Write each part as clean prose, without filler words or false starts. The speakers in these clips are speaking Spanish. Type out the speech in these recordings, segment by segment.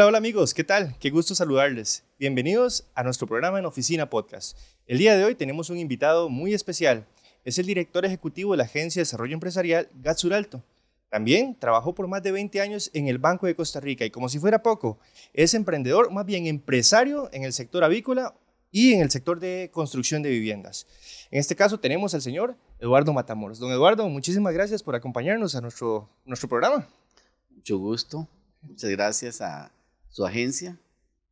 Hola, hola amigos, ¿qué tal? Qué gusto saludarles. Bienvenidos a nuestro programa en Oficina Podcast. El día de hoy tenemos un invitado muy especial. Es el director ejecutivo de la Agencia de Desarrollo Empresarial GAT Suralto. También trabajó por más de 20 años en el Banco de Costa Rica y como si fuera poco, es emprendedor, más bien empresario en el sector avícola y en el sector de construcción de viviendas. En este caso tenemos al señor Eduardo Matamoros. Don Eduardo, muchísimas gracias por acompañarnos a nuestro programa. Mucho gusto. Muchas gracias a su agencia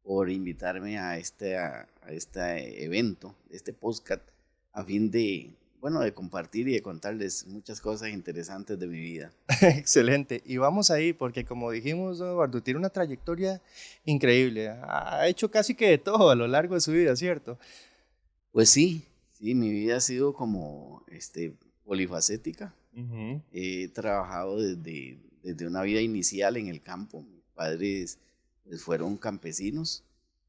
por invitarme a este evento, este podcast, a fin de, bueno, de compartir y de contarles muchas cosas interesantes de mi vida. Excelente. Y vamos ahí porque como dijimos, don Eduardo, tiene una trayectoria increíble. Ha hecho casi que de todo a lo largo de su vida, ¿cierto? Pues sí, sí, mi vida ha sido como polifacética. Ujú. He trabajado desde una vida inicial en el campo. Mis padres pues, fueron campesinos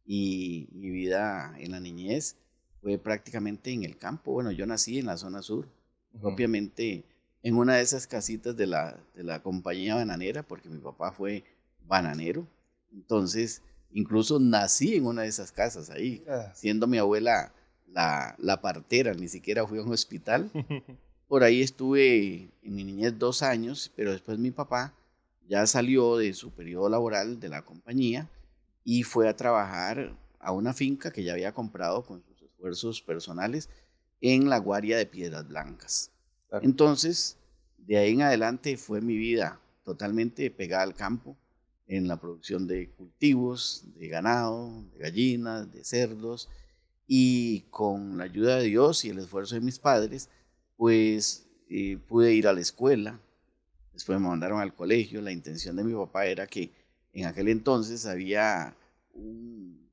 y mi vida en la niñez fue prácticamente en el campo. Bueno, yo nací en la zona sur, Ujú. propiamente en una de esas casitas de la compañía bananera, porque mi papá fue bananero. Entonces, incluso nací en una de esas casas ahí, Mira. siendo mi abuela la partera, ni siquiera fui a un hospital. Por ahí estuve en mi niñez 2 años, pero después mi papá ya salió de su periodo laboral de la compañía y fue a trabajar a una finca que ya había comprado con sus esfuerzos personales en la Guaria de Piedras Blancas. Claro. Entonces, de ahí en adelante fue mi vida totalmente pegada al campo, en la producción de cultivos, de ganado, de gallinas, de cerdos, y con la ayuda de Dios y el esfuerzo de mis padres, pues pude ir a la escuela, después me mandaron al colegio. La intención de mi papá era que en aquel entonces había un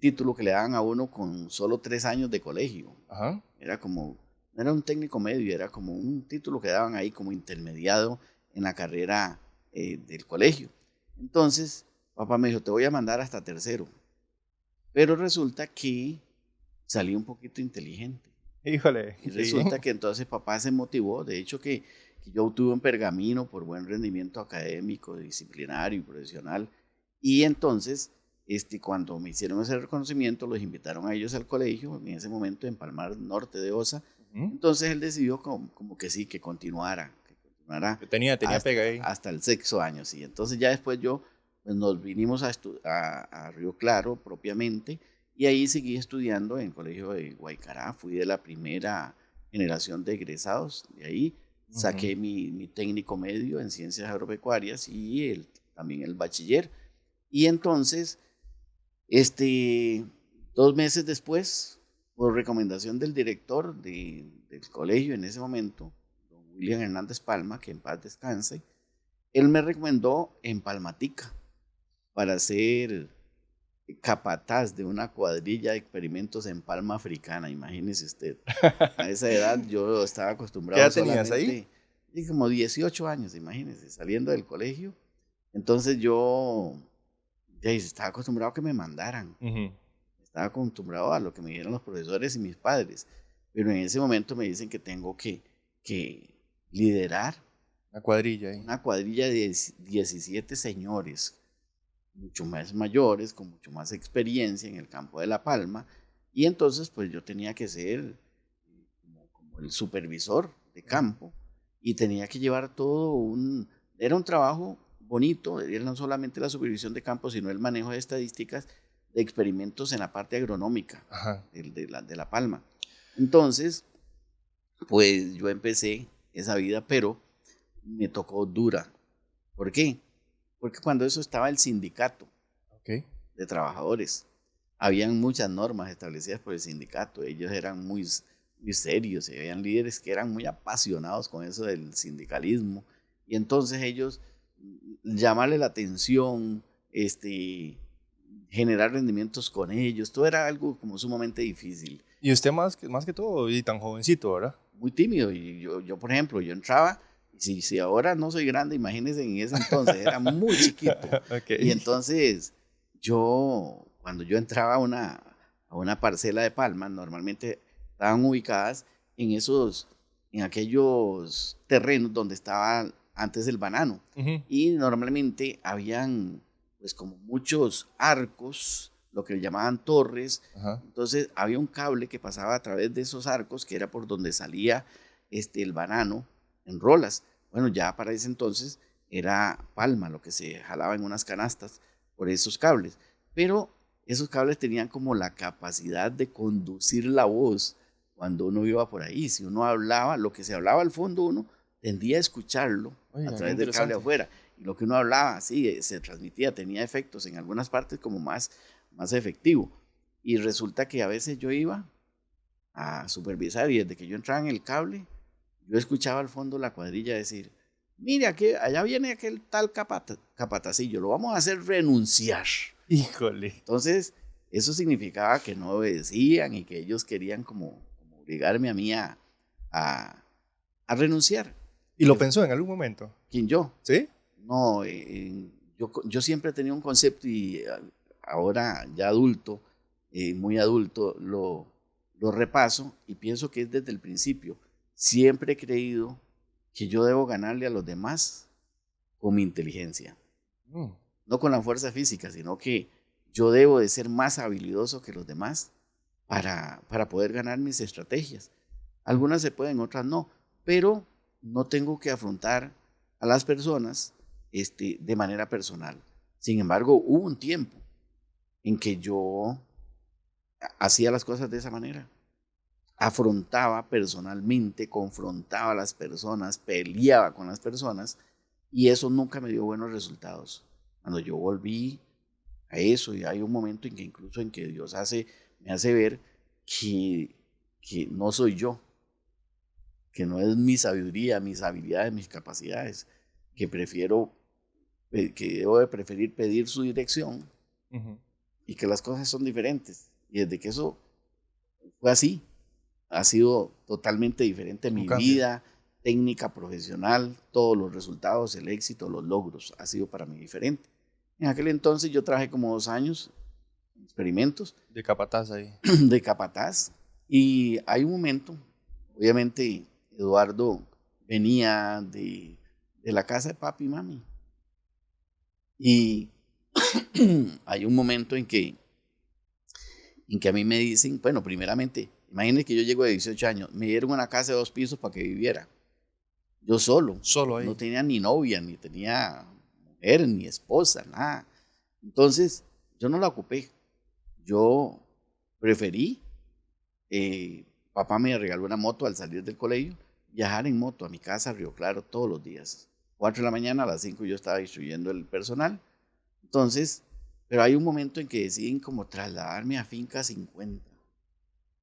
título que le daban a uno con solo 3 años de colegio. Ajá. Era como, no era un técnico medio, era como un título que daban ahí como intermediado en la carrera del colegio. Entonces, papá me dijo, te voy a mandar hasta tercero. Pero resulta que salí un poquito inteligente. Híjole, Y qué bien. resulta que entonces papá se motivó, de hecho que yo obtuve un pergamino por buen rendimiento académico, disciplinario y profesional. Y entonces, cuando me hicieron ese reconocimiento, los invitaron a ellos al colegio, en ese momento en Palmar Norte de Osa. Ujú. Entonces él decidió como que sí, que continuara Tenía pega hasta, ahí. hasta el sexto año. Sí. Entonces ya después pues nos vinimos a Río Claro propiamente, y ahí seguí estudiando en el colegio de Guaycará. Fui de la primera generación de egresados. De ahí Ujú. saqué mi técnico medio en ciencias agropecuarias y también el bachiller. Y entonces, este, 2 meses después, por recomendación del director del colegio en ese momento, don William Hernández Palma, que en paz descanse, él me recomendó en Palmatica para ser capataz de una cuadrilla de experimentos en palma africana, imagínese usted. A esa edad yo estaba ¿Qué acostumbrado edad tenías ahí? solamente, y como 18 años, imagínese, saliendo del colegio. Entonces yo ya estaba acostumbrado a que me mandaran, Ujú. estaba acostumbrado a lo que me dijeron los profesores y mis padres, pero en ese momento me dicen que tengo que liderar La cuadrilla ahí. una cuadrilla de 17 señores mucho más mayores, con mucho más experiencia en el campo de la palma, y entonces pues yo tenía que ser como el supervisor de campo, y tenía que llevar era un trabajo bonito. Era no solamente la supervisión de campo, sino el manejo de estadísticas de experimentos en la parte agronómica Ajá. de la palma. Entonces, pues yo empecé esa vida, pero me tocó dura. ¿Por qué? Porque cuando eso estaba el sindicato Ok. de trabajadores, habían muchas normas establecidas por el sindicato. Ellos eran muy serios y habían líderes que eran muy apasionados con eso del sindicalismo. Y entonces ellos, llamarle la atención, generar rendimientos con ellos, todo era algo como sumamente difícil, Y usted más que todo, y tan jovencito, ¿verdad? muy tímido. Y yo por ejemplo, yo entraba, y si ahora no soy grande, imagínense en ese entonces, era muy chiquito. Ok. Y entonces cuando yo entraba a una parcela de palmas, normalmente estaban ubicadas en aquellos terrenos donde estaba antes el banano. Ujú. Y normalmente habían pues como muchos arcos, lo que le llamaban torres. Ajá. Entonces había un cable que pasaba a través de esos arcos, que era por donde salía el banano en rolas. Bueno, ya para ese entonces era palma lo que se jalaba en unas canastas por esos cables. Pero esos cables tenían como la capacidad de conducir la voz cuando uno iba por ahí. Si uno hablaba, lo que se hablaba al fondo, uno tendía a escucharlo Oiga, a qué través del cable interesante. afuera. Y lo que uno hablaba, sí, se transmitía, tenía efectos en algunas partes como más efectivo. Y resulta que a veces yo iba a supervisar y desde que yo entraba en el cable, yo escuchaba al fondo la cuadrilla decir, mire, aquí, allá viene aquel tal capatacillo, lo vamos a hacer renunciar. Híjole. Entonces, eso significaba que no obedecían y que ellos querían como obligarme a mí a, a renunciar. ¿Y lo pensó en algún momento? ¿Quién yo? ¿Sí? No, yo siempre tenía un concepto y ahora ya adulto, muy adulto, lo repaso y pienso que es desde el principio. Siempre he creído que yo debo ganarle a los demás con mi inteligencia, Mm. no con la fuerza física, sino que yo debo de ser más habilidoso que los demás para poder ganar mis estrategias. Algunas se pueden, otras no, pero no tengo que afrontar a las personas de manera personal. Sin embargo, hubo un tiempo en que yo hacía las cosas de esa manera. Afrontaba personalmente, confrontaba a las personas, peleaba con las personas y eso nunca me dio buenos resultados. Cuando yo volví a eso y hay un momento en que incluso en que Dios me hace ver que no soy yo, que no es mi sabiduría, mis habilidades, mis capacidades, que que debo de preferir pedir su dirección Ujú. y que las cosas son diferentes. Y desde que eso fue así, ha sido totalmente diferente Un mi cambio. vida, técnica, profesional, todos los resultados, el éxito, los logros, ha sido para mí diferente. En aquel entonces yo trabajé como 2 años en experimentos De capataz ahí. de capataz y hay un momento, obviamente Eduardo venía de la casa de papi y mami y hay un momento en que a mí me dicen, bueno, primeramente, imagínense que yo llego de 18 años, me dieron una casa de 2 pisos para que viviera, yo solo, Solo no ahí. tenía ni novia, ni tenía mujer, ni esposa, nada. Entonces, yo no la ocupé, yo preferí, papá me regaló una moto al salir del colegio, viajar en moto a mi casa a Río Claro todos los días. 4 de la mañana, a las 5 yo estaba instruyendo el personal. Entonces, pero hay un momento en que deciden como trasladarme a Finca 50.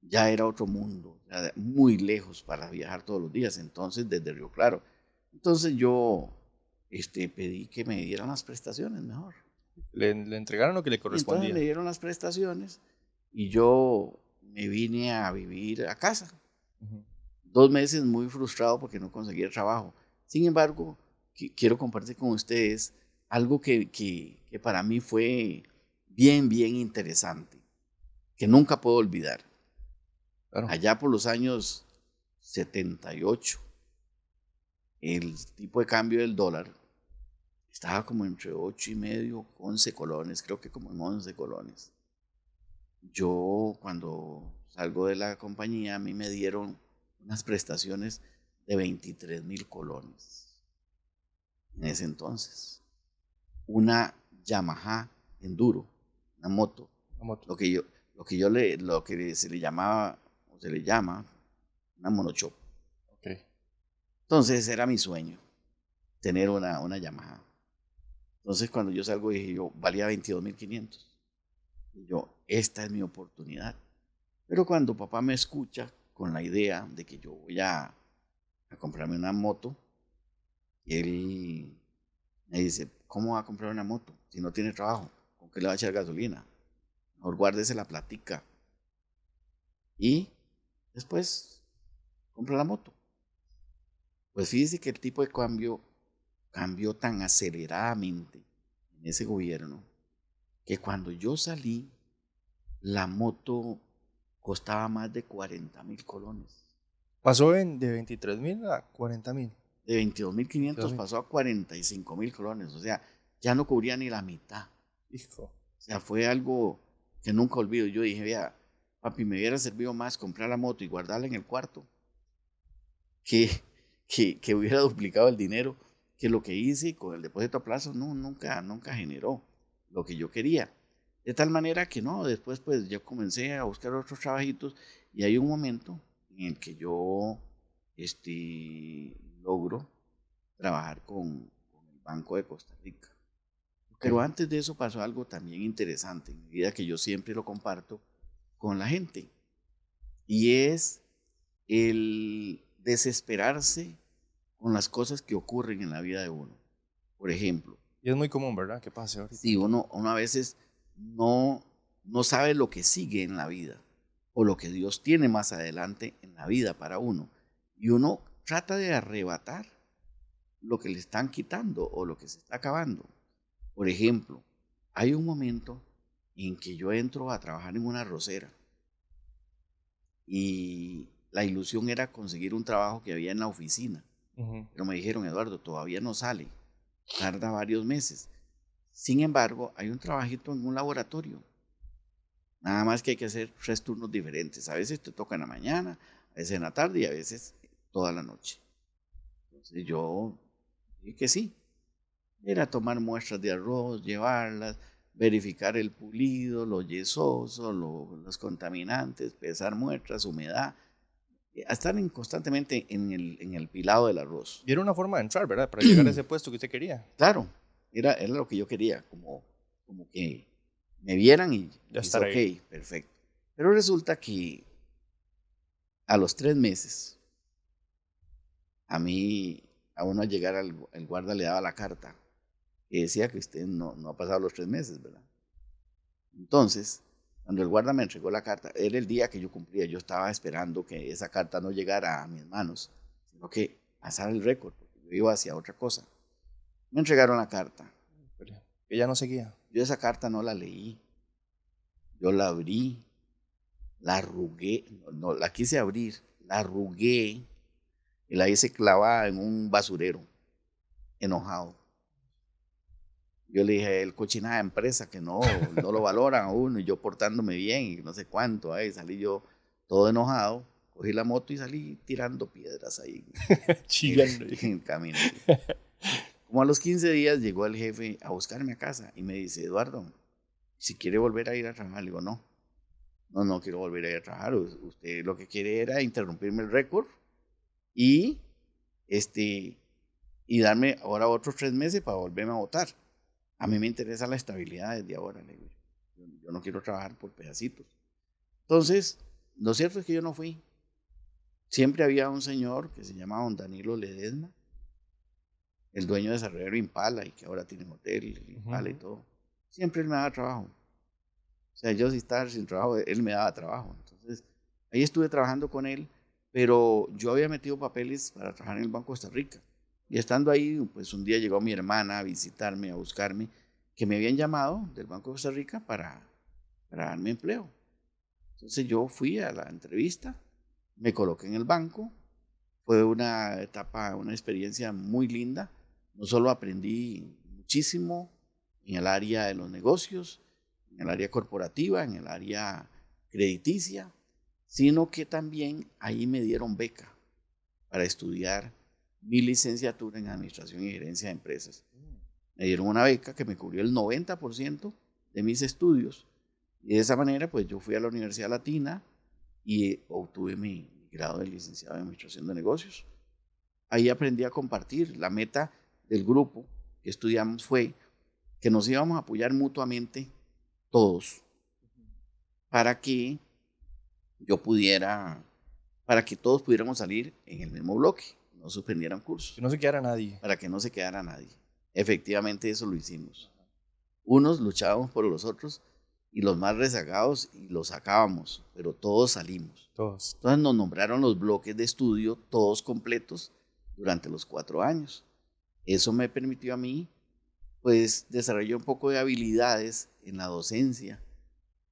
Ya era otro mundo, ya muy lejos para viajar todos los días, entonces desde Río Claro. Entonces yo pedí que me dieran las prestaciones mejor. Le entregaron lo que le Y entonces me correspondía. dieron las prestaciones y yo me vine a vivir a casa. Ujú. 2 meses muy frustrado porque no conseguía trabajo. Sin embargo, quiero compartir con ustedes algo que para mí fue bien interesante, que nunca puedo olvidar. Claro. Allá por los años 78, el tipo de cambio del dólar estaba como entre 8.5, 11 colones, creo que como en 11 colones. Yo cuando salgo de la compañía, a mí me dieron unas prestaciones de 23.000 colones en ese entonces. Una Yamaha Enduro, una moto, La moto. lo que yo, lo que se le llamaba o se le llama una monochop. Ok. Entonces era mi sueño tener una Yamaha. Entonces cuando yo salgo dije yo, valía 22.500. Y yo, esta es mi oportunidad. Pero cuando papá me escucha con la idea de que yo voy a comprarme una moto, él me dice, ¿cómo va a comprar una moto si no tiene trabajo? ¿Con qué le va a echar gasolina? Mejor guárdese la platica. Y después compra la moto. Pues fíjese que el tipo de cambio cambió tan aceleradamente en ese gobierno que cuando yo salí, la moto costaba más de 40.000 colones. Pasó de 23.000 a 40.000. De 22.500 22.000. pasó a 45.000 colones. O sea, ya no cubría ni la mitad. Hijo. O sea, fue algo que nunca olvido. Yo dije, vea, papi, me hubiera servido más comprar la moto y guardarla en el cuarto que, que hubiera duplicado el dinero, que lo que hice con el depósito a plazo nunca generó lo que yo quería. De tal manera que no, después pues yo comencé a buscar otros trabajitos y hay un momento en el que yo logro trabajar con el Banco de Costa Rica. Okay. Pero antes de eso pasó algo también interesante en mi vida que yo siempre lo comparto con la gente. Y es el desesperarse con las cosas que ocurren en la vida de uno. Por ejemplo, Y es muy común, ¿verdad? Que pase ahorita. si uno a veces no sabe lo que sigue en la vida o lo que Dios tiene más adelante en la vida para uno. Y uno trata de arrebatar lo que le están quitando o lo que se está acabando. Por ejemplo, hay un momento en que yo entro a trabajar en una arrocera y la ilusión era conseguir un trabajo que había en la oficina. Pero me dijeron, Eduardo, todavía no sale, tarda varios meses. Sin embargo, hay un trabajito en un laboratorio. Nada más que hay que hacer 3 turnos diferentes. A veces te toca en la mañana, a veces en la tarde y a veces toda la noche. Entonces yo dije que sí. Era tomar muestras de arroz, llevarlas, verificar el pulido, lo yesoso, los contaminantes, pesar muestras, humedad, a estar constantemente en el pilado del arroz. Y era una forma de entrar, ¿verdad? Para llegar a ese puesto que usted quería. Claro, era lo que yo quería, como que me vieran y Ya dice, estar ahí. ok, perfecto. Pero resulta que a los 3 meses, a uno al llegar el guarda le daba la carta que decía que usted no ha pasado los 3 meses, ¿verdad? Entonces, cuando el guarda me entregó la carta, era el día que yo cumplía. Yo estaba esperando que esa carta no llegara a mis manos, sino que pasara el récord, porque yo iba hacia otra cosa. Me entregaron la carta. Que ya no seguía. Yo esa carta no la leí. Yo la abrí, la arrugué, no la quise abrir, la arrugué y la hice clavada en un basurero, enojado. Yo le dije, el cochinada de empresa que no lo valoran a uno y yo portándome bien y no sé cuánto. Ahí salí yo todo enojado, cogí la moto y salí tirando piedras ahí Chillando. en el camino. Como a los 15 días llegó el jefe a buscarme a casa y me dice, Eduardo, si quiere volver a ir a trabajar, le digo, no quiero volver a ir a trabajar. Usted lo que quiere era interrumpirme el récord y, y darme ahora otros 3 meses para volverme a votar. A mí me interesa la estabilidad desde ahora, le digo yo no quiero trabajar por pedacitos. Entonces, lo cierto es que yo no fui. Siempre había un señor que se llamaba don Danilo Ledesma, el dueño de Cerrero Impala y que ahora tiene hotel, Impala y todo. Siempre él me daba trabajo. O sea, yo si estaba sin trabajo, él me daba trabajo. Entonces, ahí estuve trabajando con él, pero yo había metido papeles para trabajar en el Banco de Costa Rica. Y estando ahí, pues un día llegó mi hermana a visitarme, a buscarme, que me habían llamado del Banco de Costa Rica para darme empleo. Entonces yo fui a la entrevista, me coloqué en el banco, fue una etapa, una experiencia muy linda. No solo aprendí muchísimo en el área de los negocios, en el área corporativa, en el área crediticia, sino que también ahí me dieron beca para estudiar mi licenciatura en Administración y Gerencia de Empresas. Me dieron una beca que me cubrió el 90% de mis estudios. Y de esa manera, pues yo fui a la Universidad Latina y obtuve mi grado de licenciado en Administración de Negocios. Ahí aprendí a compartir. La meta del grupo que estudiamos fue que nos íbamos a apoyar mutuamente todos para que para que todos pudiéramos salir en el mismo bloque, no suspendieran cursos. Que no se quedara nadie. Para que no se quedara nadie. Efectivamente eso lo hicimos. Unos luchábamos por los otros y los más rezagados y los sacábamos, pero todos salimos. Todos. Entonces nos nombraron los bloques de estudio todos completos durante los 4 años. Eso me permitió a mí, pues, desarrollar un poco de habilidades en la docencia,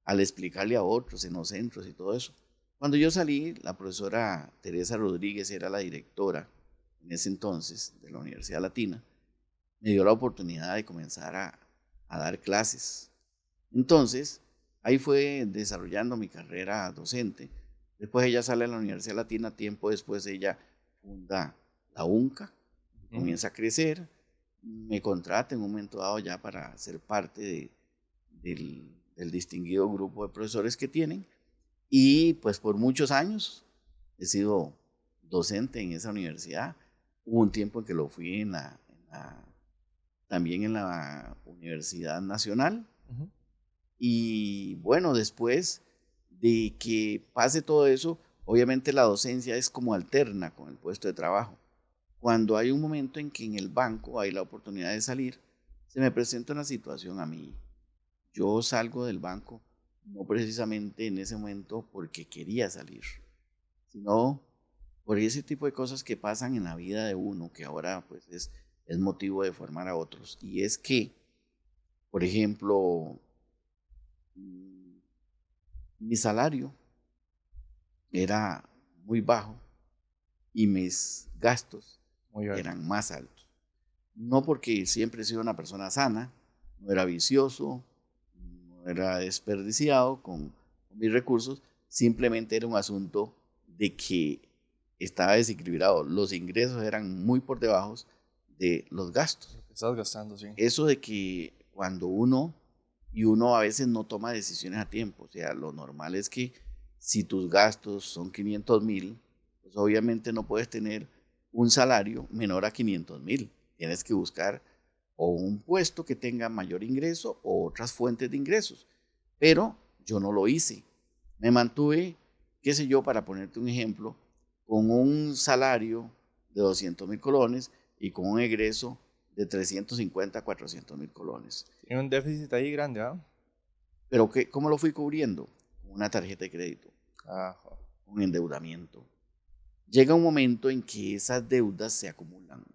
al explicarle a otros en los centros y todo eso. Cuando yo salí, la profesora Teresa Rodríguez era la directora en ese entonces de la Universidad Latina, me dio la oportunidad de comenzar a a dar clases. Entonces, ahí fue desarrollando mi carrera docente. Después ella sale a la Universidad Latina, tiempo después ella funda la UNCA, comienza a crecer, me contrata en un momento dado ya para ser parte del distinguido grupo de profesores que tienen, y pues por muchos años he sido docente en esa universidad. Hubo un tiempo en que lo fui también en la Universidad Nacional. Y bueno, después de que pase todo eso, obviamente la docencia es como alterna con el puesto de trabajo. Cuando hay un momento en que en el banco hay la oportunidad de salir, se me presenta una situación a mí. Yo salgo del banco no precisamente en ese momento porque quería salir, sino por ese tipo de cosas que pasan en la vida de uno, que ahora pues es motivo de formar a otros. Y es que, por ejemplo, mi salario era muy bajo y mis gastos eran más altos. No porque siempre he sido una persona sana, no era vicioso, no era desperdiciado con mis recursos, simplemente era un asunto de que estaba desequilibrado. Los ingresos eran muy por debajo de los gastos. Lo que estás gastando, sí. Eso de que cuando uno a veces no toma decisiones a tiempo, o sea, lo normal es que si tus gastos son 500,000, pues obviamente no puedes tener un salario menor a 500,000. Tienes que buscar o un puesto que tenga mayor ingreso o otras fuentes de ingresos. Pero yo no lo hice. Me mantuve, qué sé yo, para ponerte un ejemplo, con un salario de 200,000 colones y con un egreso de 350 a 400,000 colones. Tiene un déficit ahí grande, ¿ah? Pero ¿cómo lo fui cubriendo? Con una tarjeta de crédito, un endeudamiento. Llega un momento en que esas deudas se acumulan.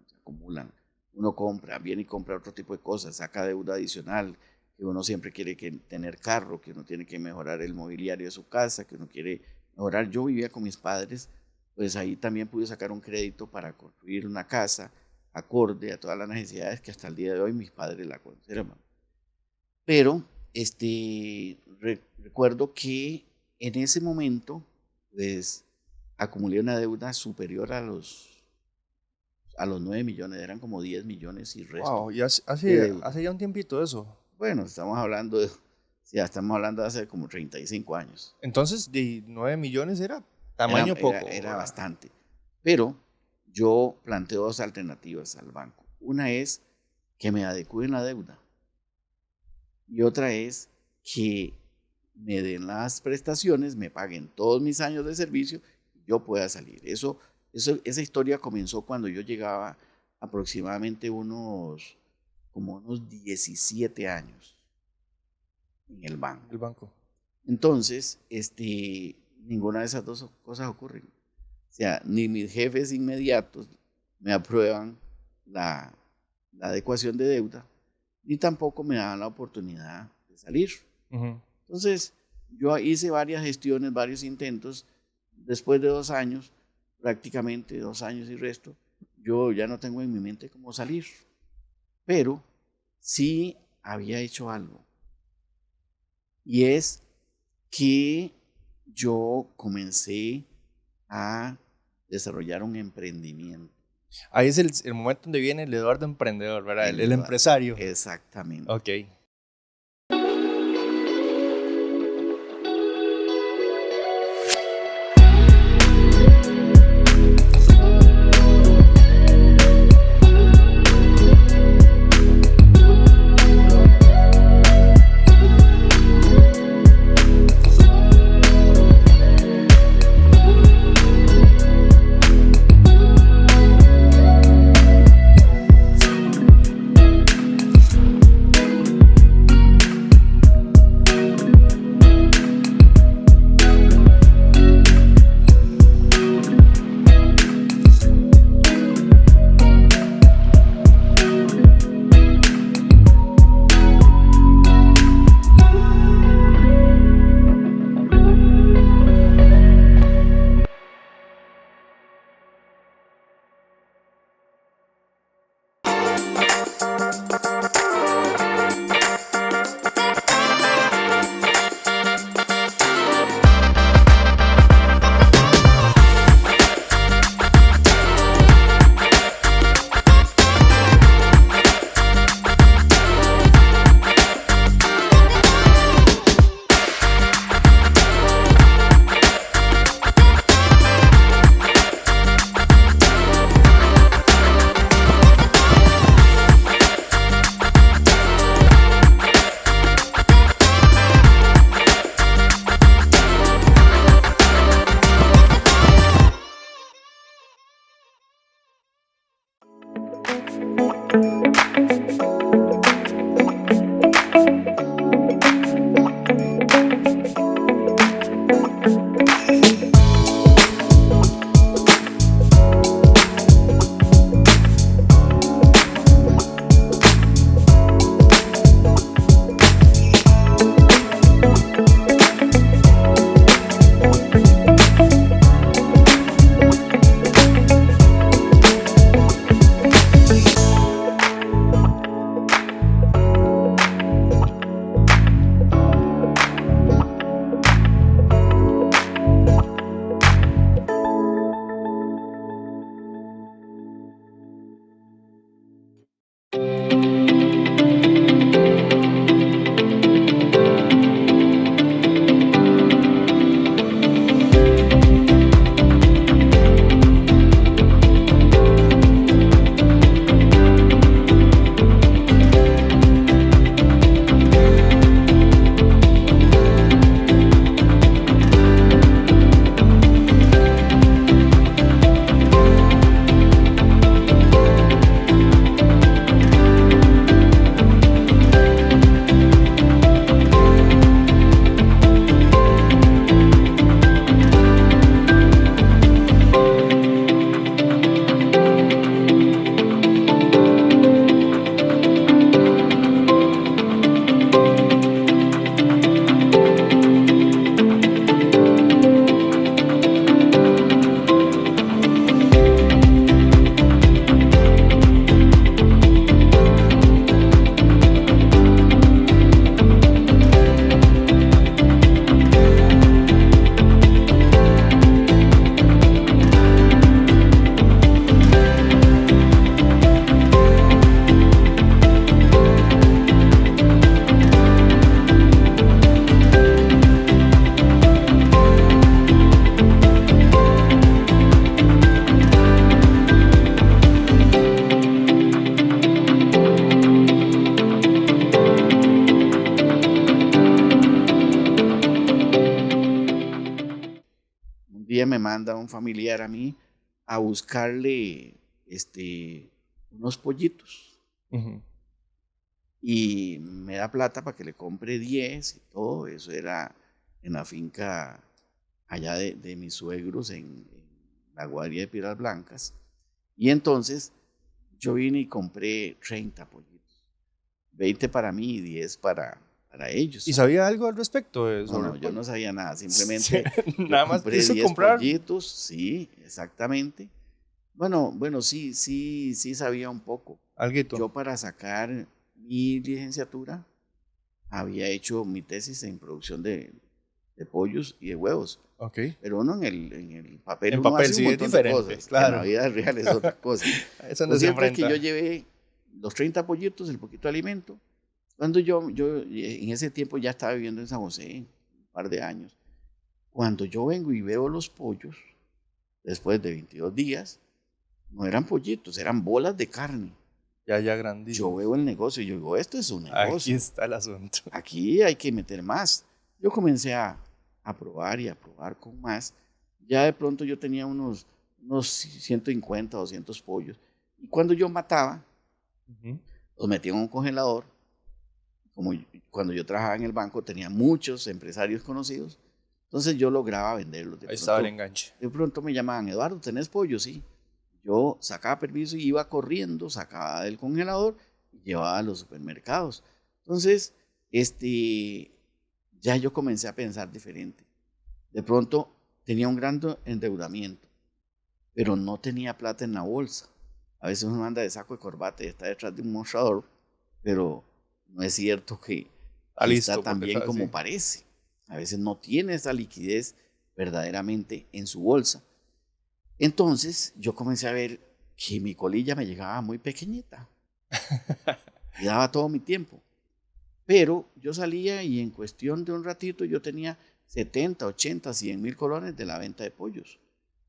Uno viene y compra otro tipo de cosas, saca deuda adicional, que uno siempre quiere tener carro, que uno tiene que mejorar el mobiliario de su casa, que uno quiere mejorar. Yo vivía con mis padres, pues ahí también pude sacar un crédito para construir una casa acorde a todas las necesidades que hasta el día de hoy mis padres la conservan. Pero recuerdo que en ese momento pues acumulé una deuda superior a los 9 millones, eran como 10 millones y resto. Wow, y hace ya un tiempito eso. Bueno, estamos hablando de hace como 35 años. Entonces, de 9 millones era tamaño poco. Era bastante. Pero yo planteo dos alternativas al banco. Una es que me adecúen la deuda. Y otra es que me den las prestaciones, me paguen todos mis años de servicio y yo pueda salir. Esa historia comenzó cuando yo llegaba aproximadamente unos 17 años en el banco. Entonces, ninguna de esas dos cosas ocurren. O sea, ni mis jefes inmediatos me aprueban la adecuación de deuda, ni tampoco me dan la oportunidad de salir. Entonces, yo hice varias gestiones, varios intentos. Después de 2 años, prácticamente 2 años y resto, yo ya no tengo en mi mente cómo salir. Pero sí había hecho algo. Y es que yo comencé a desarrollar un emprendimiento. Ahí es el momento donde viene el Eduardo emprendedor, ¿verdad? El empresario. Exactamente. Ok. un día me manda un familiar a mí a buscarle unos pollitos. Y me da plata para que le compre 10 y todo. Eso era en la finca allá de mis suegros en la Guardia de Piedras Blancas. Y entonces yo vine y compré 30 pollitos. 20 para mí y 10 para ellos. ¿Y sabía algo al respecto? No, yo no sabía nada. Simplemente nada más compré quiso 10 comprar. pollitos. Sí, exactamente. Bueno, sí sabía un poco. Alguito. Yo para sacar mi licenciatura había hecho mi tesis en producción de pollos y de huevos. Ok. Pero uno en el papel, En uno papel hace sí un es montón diferente, de cosas. claro. En la vida real es otra cosa. Eso no Lo se cierto es que enfrenta. yo llevé los 30 pollitos, el poquito de alimento. Cuando yo en ese tiempo ya estaba viviendo en San José, un par de años. Cuando yo vengo y veo los pollos, después de 22 días, no eran pollitos, eran bolas de carne. Ya grandísimo. Yo veo el negocio y yo digo, esto es un negocio. Aquí está el asunto. Aquí hay que meter más. Yo comencé a probar y a probar con más. Ya de pronto yo tenía unos 150, 200 pollos. Y cuando yo mataba, los metía en un congelador. Como cuando yo trabajaba en el banco, tenía muchos empresarios conocidos. Entonces yo lograba venderlos. Ahí estaba el enganche. De pronto me llamaban, Eduardo, ¿tenés pollo? Sí. Yo sacaba permiso y iba corriendo, sacaba del congelador y llevaba a los supermercados. Entonces, ya yo comencé a pensar diferente. De pronto tenía un gran endeudamiento, pero no tenía plata en la bolsa. A veces uno anda de saco de corbata y está detrás de un mostrador, pero no es cierto que está tan bien como parece. A veces no tiene esa liquidez verdaderamente en su bolsa. Entonces yo comencé a ver que mi colilla me llegaba muy pequeñita y daba todo mi tiempo. Pero yo salía y en cuestión de un ratito yo tenía 70, 80, 100 mil colones de la venta de pollos.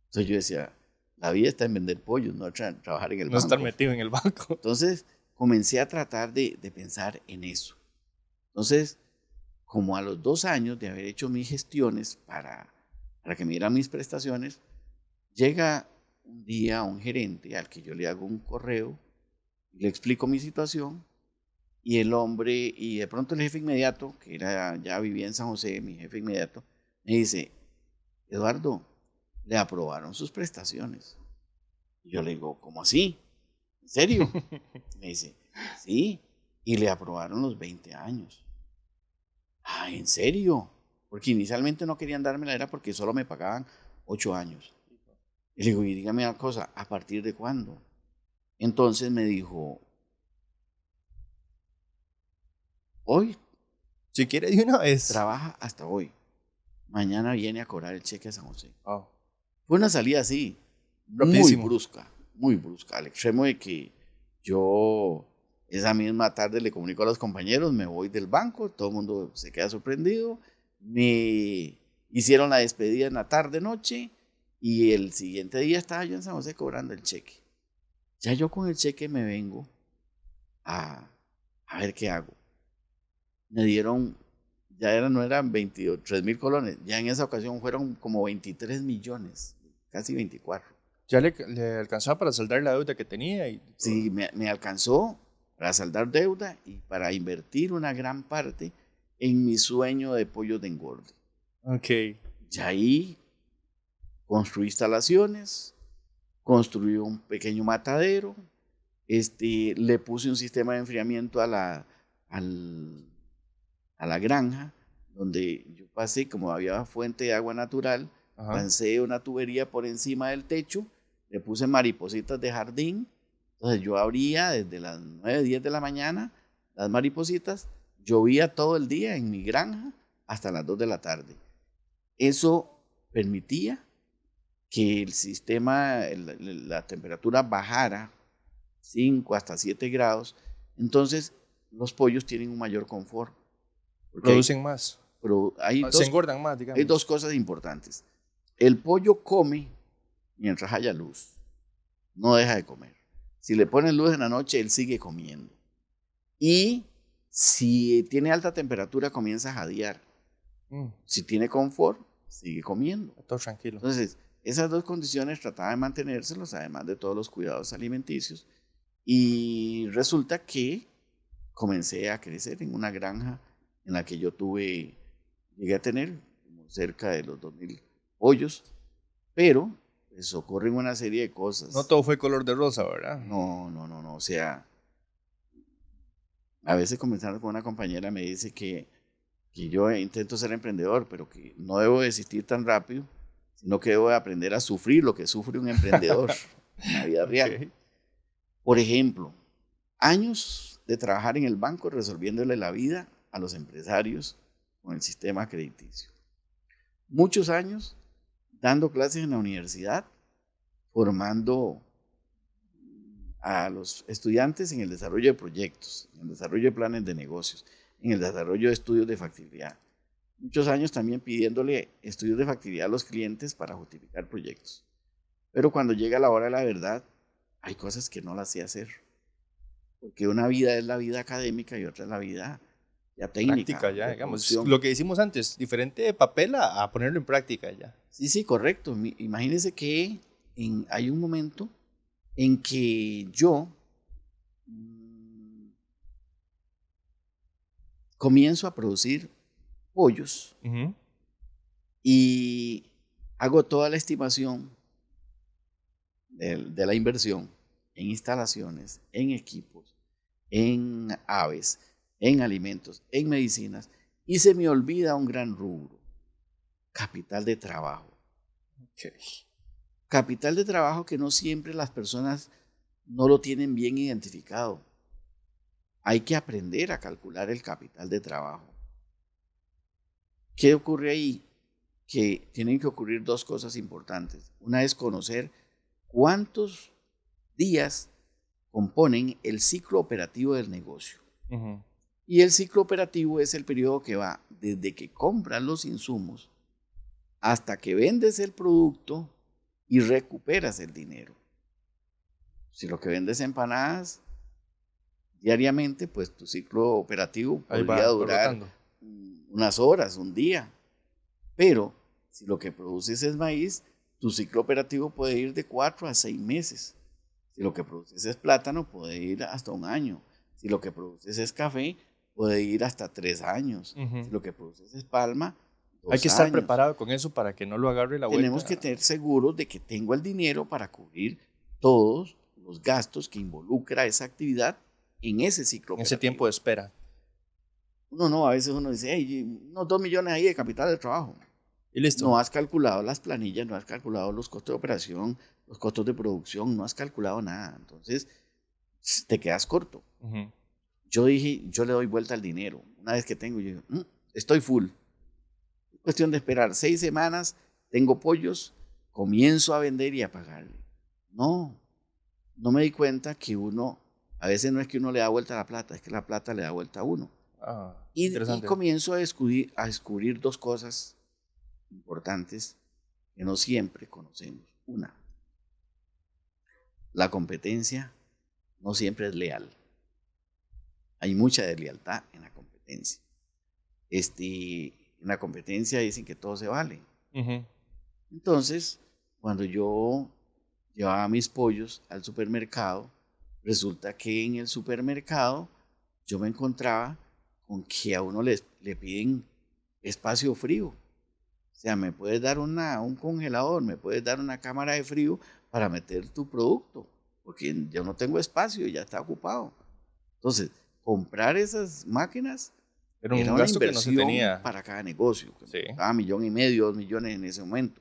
Entonces yo decía, la vida está en vender pollos, no trabajar en el banco. No estar metido en el banco. Entonces comencé a tratar de pensar en eso. Entonces, como a los 2 años de haber hecho mis gestiones para que me dieran mis prestaciones, llega un día un gerente al que yo le hago un correo y le explico mi situación. Y el hombre, y de pronto el jefe inmediato, que ya vivía en San José, mi jefe inmediato, me dice, Eduardo, le aprobaron sus prestaciones. Y yo le digo, ¿cómo así? ¿En serio? Me dice, sí, y le aprobaron los 20 años. Ah, ¿en serio? Porque inicialmente no querían dármela, era porque solo me pagaban 8 años. Y le digo, y dígame una cosa, ¿a partir de cuándo? Entonces me dijo, hoy. Si quiere de una vez. Trabaja hasta hoy. Mañana viene a cobrar el cheque a San José. Oh. Fue una salida así, Rapidísimo. muy brusca, al extremo de que yo esa misma tarde le comunico a los compañeros, me voy del banco, todo el mundo se queda sorprendido, me hicieron la despedida en la tarde, noche, y el siguiente día estaba yo en San José cobrando el cheque. Ya yo con el cheque me vengo a ver qué hago. Me dieron, no eran 23 mil colones, ya en esa ocasión fueron como 23 millones, casi 24. ¿Ya le alcanzaba para saldar la deuda que tenía? Sí, me alcanzó para saldar deuda y para invertir una gran parte en mi sueño de pollos de engorde. Ok. Ya ahí construí instalaciones, construí un pequeño matadero, le puse un sistema de enfriamiento a la granja, donde yo pasé, como había fuente de agua natural, pasé una tubería por encima del techo, le puse maripositas de jardín. Entonces yo abría desde las 9, 10 de la mañana las maripositas, llovía todo el día en mi granja hasta las 2 de la tarde. Eso permitía que el sistema, la temperatura bajara 5 hasta 7 grados. Entonces los pollos tienen un mayor confort. Producen más. Se engordan más, digamos. Hay 2 cosas importantes. El pollo come mientras haya luz. No deja de comer. Si le ponen luz en la noche, él sigue comiendo. Y si tiene alta temperatura, comienza a jadear. Si tiene confort, sigue comiendo. Todo tranquilo. Entonces, esas dos condiciones trataba de mantenérselos, además de todos los cuidados alimenticios, y resulta que comencé a crecer en una granja en la que llegué a tener como cerca de los 2.000 pollos, pero pues ocurren una serie de cosas. No todo fue color de rosa, ¿verdad? No, o sea, a veces conversando con una compañera me dice que yo intento ser emprendedor, pero que no debo desistir tan rápido, sino que debo aprender a sufrir lo que sufre un emprendedor en la vida real. Okay. Por ejemplo, años de trabajar en el banco resolviéndole la vida a los empresarios con el sistema crediticio. Muchos años dando clases en la universidad, formando a los estudiantes en el desarrollo de proyectos, en el desarrollo de planes de negocios, en el desarrollo de estudios de factibilidad. Muchos años también pidiéndole estudios de factibilidad a los clientes para justificar proyectos. Pero cuando llega la hora de la verdad, hay cosas que no las sé hacer. Porque una vida es la vida académica y otra es la vida ya técnica. Práctica ya, digamos. Lo que hicimos antes, diferente de papel a ponerlo en práctica ya. Sí, correcto. Imagínense que hay un momento en que yo comienzo a producir pollos y hago toda la estimación de la inversión en instalaciones, en equipos, en aves, en alimentos, en medicinas, y se me olvida un gran rubro: capital de trabajo. Okay. Capital de trabajo que no siempre las personas no lo tienen bien identificado. Hay que aprender a calcular el capital de trabajo. ¿Qué ocurre ahí? Que tienen que ocurrir dos cosas importantes. Una es conocer cuántos días componen el ciclo operativo del negocio. Y el ciclo operativo es el periodo que va desde que compras los insumos hasta que vendes el producto y recuperas el dinero. Si lo que vendes empanadas diariamente, pues tu ciclo operativo podría durar unas horas, un día. Pero si lo que produces es maíz, tu ciclo operativo puede ir de 4 a 6 meses. Si lo que produces es plátano, puede ir hasta un año. Si lo que produces es café, puede ir hasta 3 años. Si lo que produces es palma, 2 Hay que estar años. Preparado con eso para que no lo agarre la vuelta. Tenemos que tener seguros de que tengo el dinero para cubrir todos los gastos que involucra esa actividad en ese ciclo operativo. Ese tiempo de espera. A veces uno dice, hey, unos 2 millones ahí de capital de trabajo. Y listo. No has calculado las planillas, no has calculado los costos de operación, los costos de producción, no has calculado nada. Entonces, te quedas corto. Yo dije, yo le doy vuelta al dinero. Una vez que tengo, yo digo, estoy full. Es cuestión de esperar 6 semanas, tengo pollos, comienzo a vender y a pagarle. No me di cuenta que a veces no es que uno le da vuelta a la plata, es que la plata le da vuelta a uno. Y comienzo a descubrir dos cosas importantes que no siempre conocemos. Una, la competencia no siempre es leal. Hay mucha deslealtad en la competencia. En la competencia dicen que todo se vale. Entonces, cuando yo llevaba mis pollos al supermercado, resulta que en el supermercado yo me encontraba con que a uno le piden espacio frío. O sea, me puedes dar un congelador, me puedes dar una cámara de frío para meter tu producto, porque yo no tengo espacio, ya está ocupado. Entonces, comprar esas máquinas era una inversión que no se tenía para cada negocio. Sí. Costaba $1,5 millones, 2 millones en ese momento.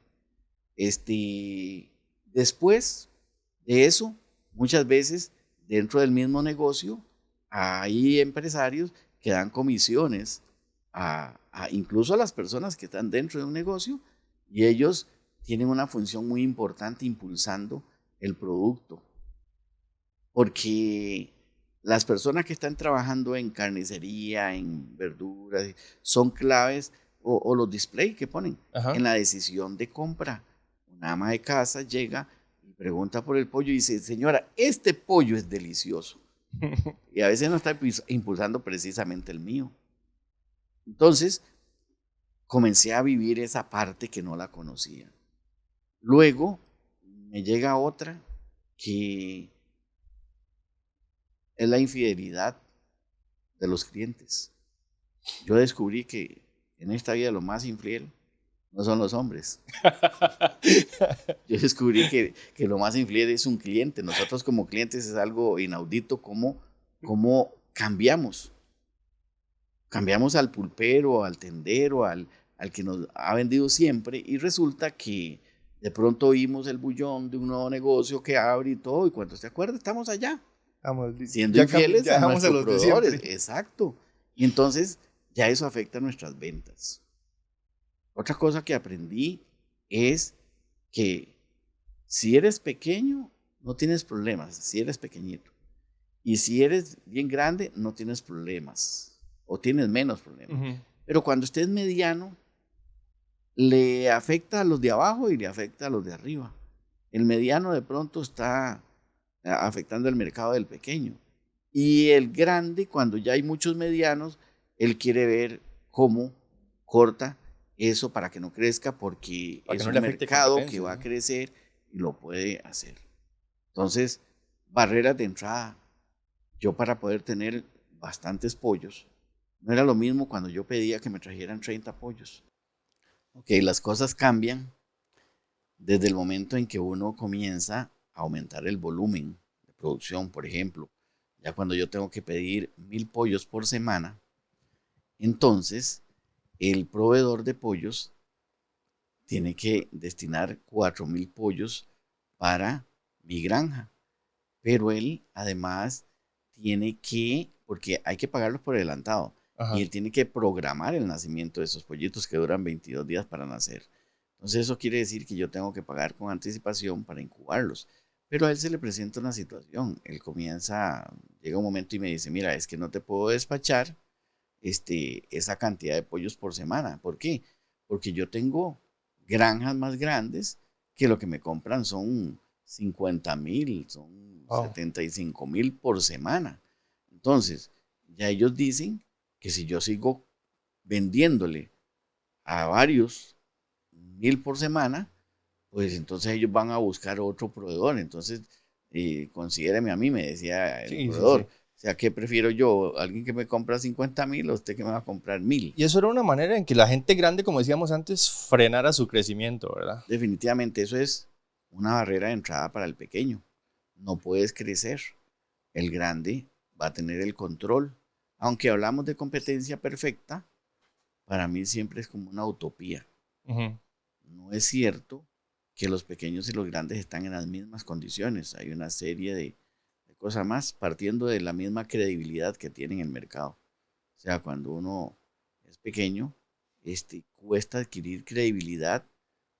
Después de eso, muchas veces dentro del mismo negocio hay empresarios que dan comisiones incluso a las personas que están dentro de un negocio, y ellos tienen una función muy importante impulsando el producto. Porque las personas que están trabajando en carnicería, en verduras, son claves, o los displays que ponen en la decisión de compra. Una ama de casa llega y pregunta por el pollo y dice, señora, este pollo es delicioso. Y a veces no está impulsando precisamente el mío. Entonces, comencé a vivir esa parte que no la conocía. Luego me llega otra que es la infidelidad de los clientes. Yo descubrí que en esta vida lo más infiel no son los hombres. Yo descubrí que lo más infiel es un cliente. Nosotros como clientes es algo inaudito cómo cambiamos. Cambiamos al pulpero, al tendero, al que nos ha vendido siempre, y resulta que de pronto oímos el bullón de un nuevo negocio que abre y todo, y cuando se acuerda estamos allá, siendo infieles a nuestros proveedores. Exacto. Y entonces ya eso afecta nuestras ventas. Otra cosa que aprendí es que si eres pequeño, no tienes problemas, si eres pequeñito. Y si eres bien grande, no tienes problemas, o tienes menos problemas. Uh-huh. Pero cuando estés mediano, le afecta a los de abajo y le afecta a los de arriba. El mediano de pronto está afectando el mercado del pequeño. Y el grande, cuando ya hay muchos medianos, él quiere ver cómo corta eso para que no crezca, porque es un mercado que va a crecer y lo puede hacer. Entonces, barreras de entrada. Yo, para poder tener bastantes pollos, no era lo mismo cuando yo pedía que me trajeran 30 pollos. Ok, las cosas cambian desde el momento en que uno comienza a aumentar el volumen de producción. Por ejemplo, ya cuando yo tengo que pedir 1000 pollos por semana, entonces el proveedor de pollos tiene que destinar 4000 pollos para mi granja. Pero él además tiene que, porque hay que pagarlos por adelantado, ajá, y él tiene que programar el nacimiento de esos pollitos que duran 22 días para nacer. Entonces eso quiere decir que yo tengo que pagar con anticipación para incubarlos. Pero a él se le presenta una situación. Él llega un momento y me dice, mira, es que no te puedo despachar esa cantidad de pollos por semana. ¿Por qué? Porque yo tengo granjas más grandes que lo que me compran son 50,000, son 75,000 por semana. Entonces, ya ellos dicen que si yo sigo vendiéndole a varios 1000 por semana, pues entonces ellos van a buscar otro proveedor. Entonces, considéreme a mí, me decía el proveedor. Sí. O sea, ¿qué prefiero yo? ¿Alguien que me compra 50,000 o usted que me va a comprar 1000? Y eso era una manera en que la gente grande, como decíamos antes, frenara su crecimiento, ¿verdad? Definitivamente, eso es una barrera de entrada para el pequeño. No puedes crecer. El grande va a tener el control. Aunque hablamos de competencia perfecta, para mí siempre es como una utopía. Uh-huh. No es cierto que los pequeños y los grandes están en las mismas condiciones. Hay una serie de cosas más, partiendo de la misma credibilidad que tienen en el mercado. O sea, cuando uno es pequeño, cuesta adquirir credibilidad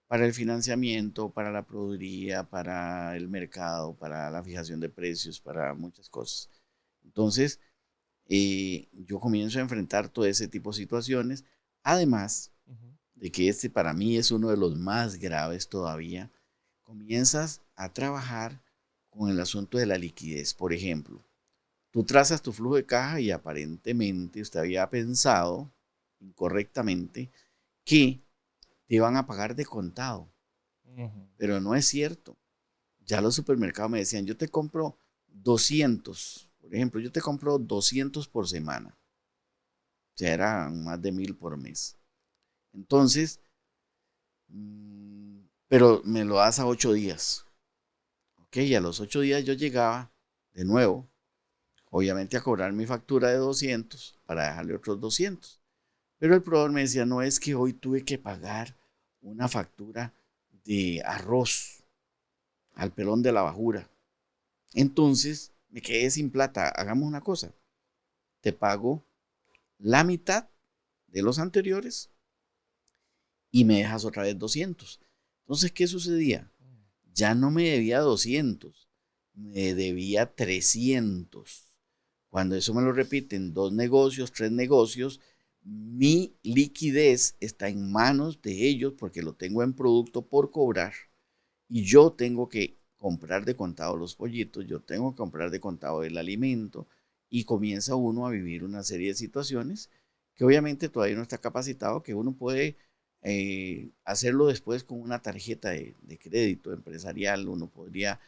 para el financiamiento, para la proveeduría, para el mercado, para la fijación de precios, para muchas cosas. Entonces, yo comienzo a enfrentar todo ese tipo de situaciones, además de que para mí es uno de los más graves todavía. Comienzas a trabajar con el asunto de la liquidez. Por ejemplo, tú trazas tu flujo de caja y aparentemente usted había pensado incorrectamente que te iban a pagar de contado. Uh-huh. Pero no es cierto. Ya los supermercados me decían, yo te compro 200. Por ejemplo, yo te compro 200 por semana. O sea, eran más de 1000 por mes. Entonces, pero me lo das a 8 días. Ok, y a los 8 días yo llegaba de nuevo, obviamente a cobrar mi factura de 200 para dejarle otros 200. Pero el proveedor me decía, no, es que hoy tuve que pagar una factura de arroz al pelón de la bajura. Entonces me quedé sin plata. Hagamos una cosa, te pago la mitad de los anteriores y me dejas otra vez 200. Entonces, ¿qué sucedía? Ya no me debía 200, me debía 300. Cuando eso me lo repiten 2 negocios, 3 negocios, mi liquidez está en manos de ellos porque lo tengo en producto por cobrar y yo tengo que comprar de contado los pollitos, yo tengo que comprar de contado el alimento, y comienza uno a vivir una serie de situaciones que obviamente todavía no está capacitado, que uno puede hacerlo después con una tarjeta de crédito empresarial, uno podría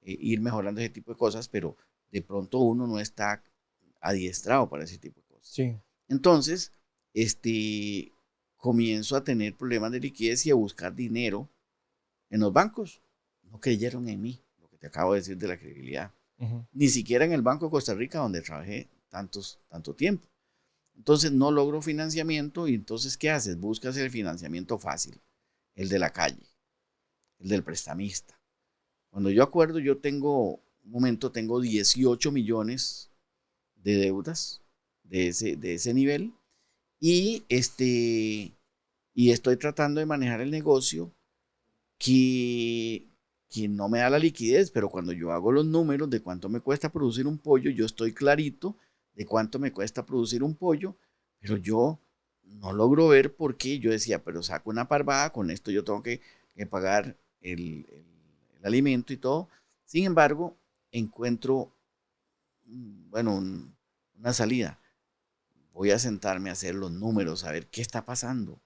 ir mejorando ese tipo de cosas, pero de pronto uno no está adiestrado para ese tipo de cosas. Sí. Entonces, comienzo a tener problemas de liquidez y a buscar dinero en los bancos. No creyeron en mí, lo que te acabo de decir de la credibilidad. Ni siquiera en el Banco de Costa Rica, donde trabajé tanto tiempo. Entonces no logro financiamiento y entonces ¿qué haces? Buscas el financiamiento fácil, el de la calle, el del prestamista. Cuando yo acuerdo, yo tengo 18 millones de deudas de ese nivel y, y estoy tratando de manejar el negocio que no me da la liquidez, pero cuando yo hago los números de cuánto me cuesta producir un pollo, yo estoy clarito de cuánto me cuesta producir un pollo, pero yo no logro ver por qué. Yo decía, pero saco una parvada, con esto yo tengo que pagar el alimento y todo. Sin embargo, encuentro, bueno, una salida. Voy a sentarme a hacer los números, a ver qué está pasando.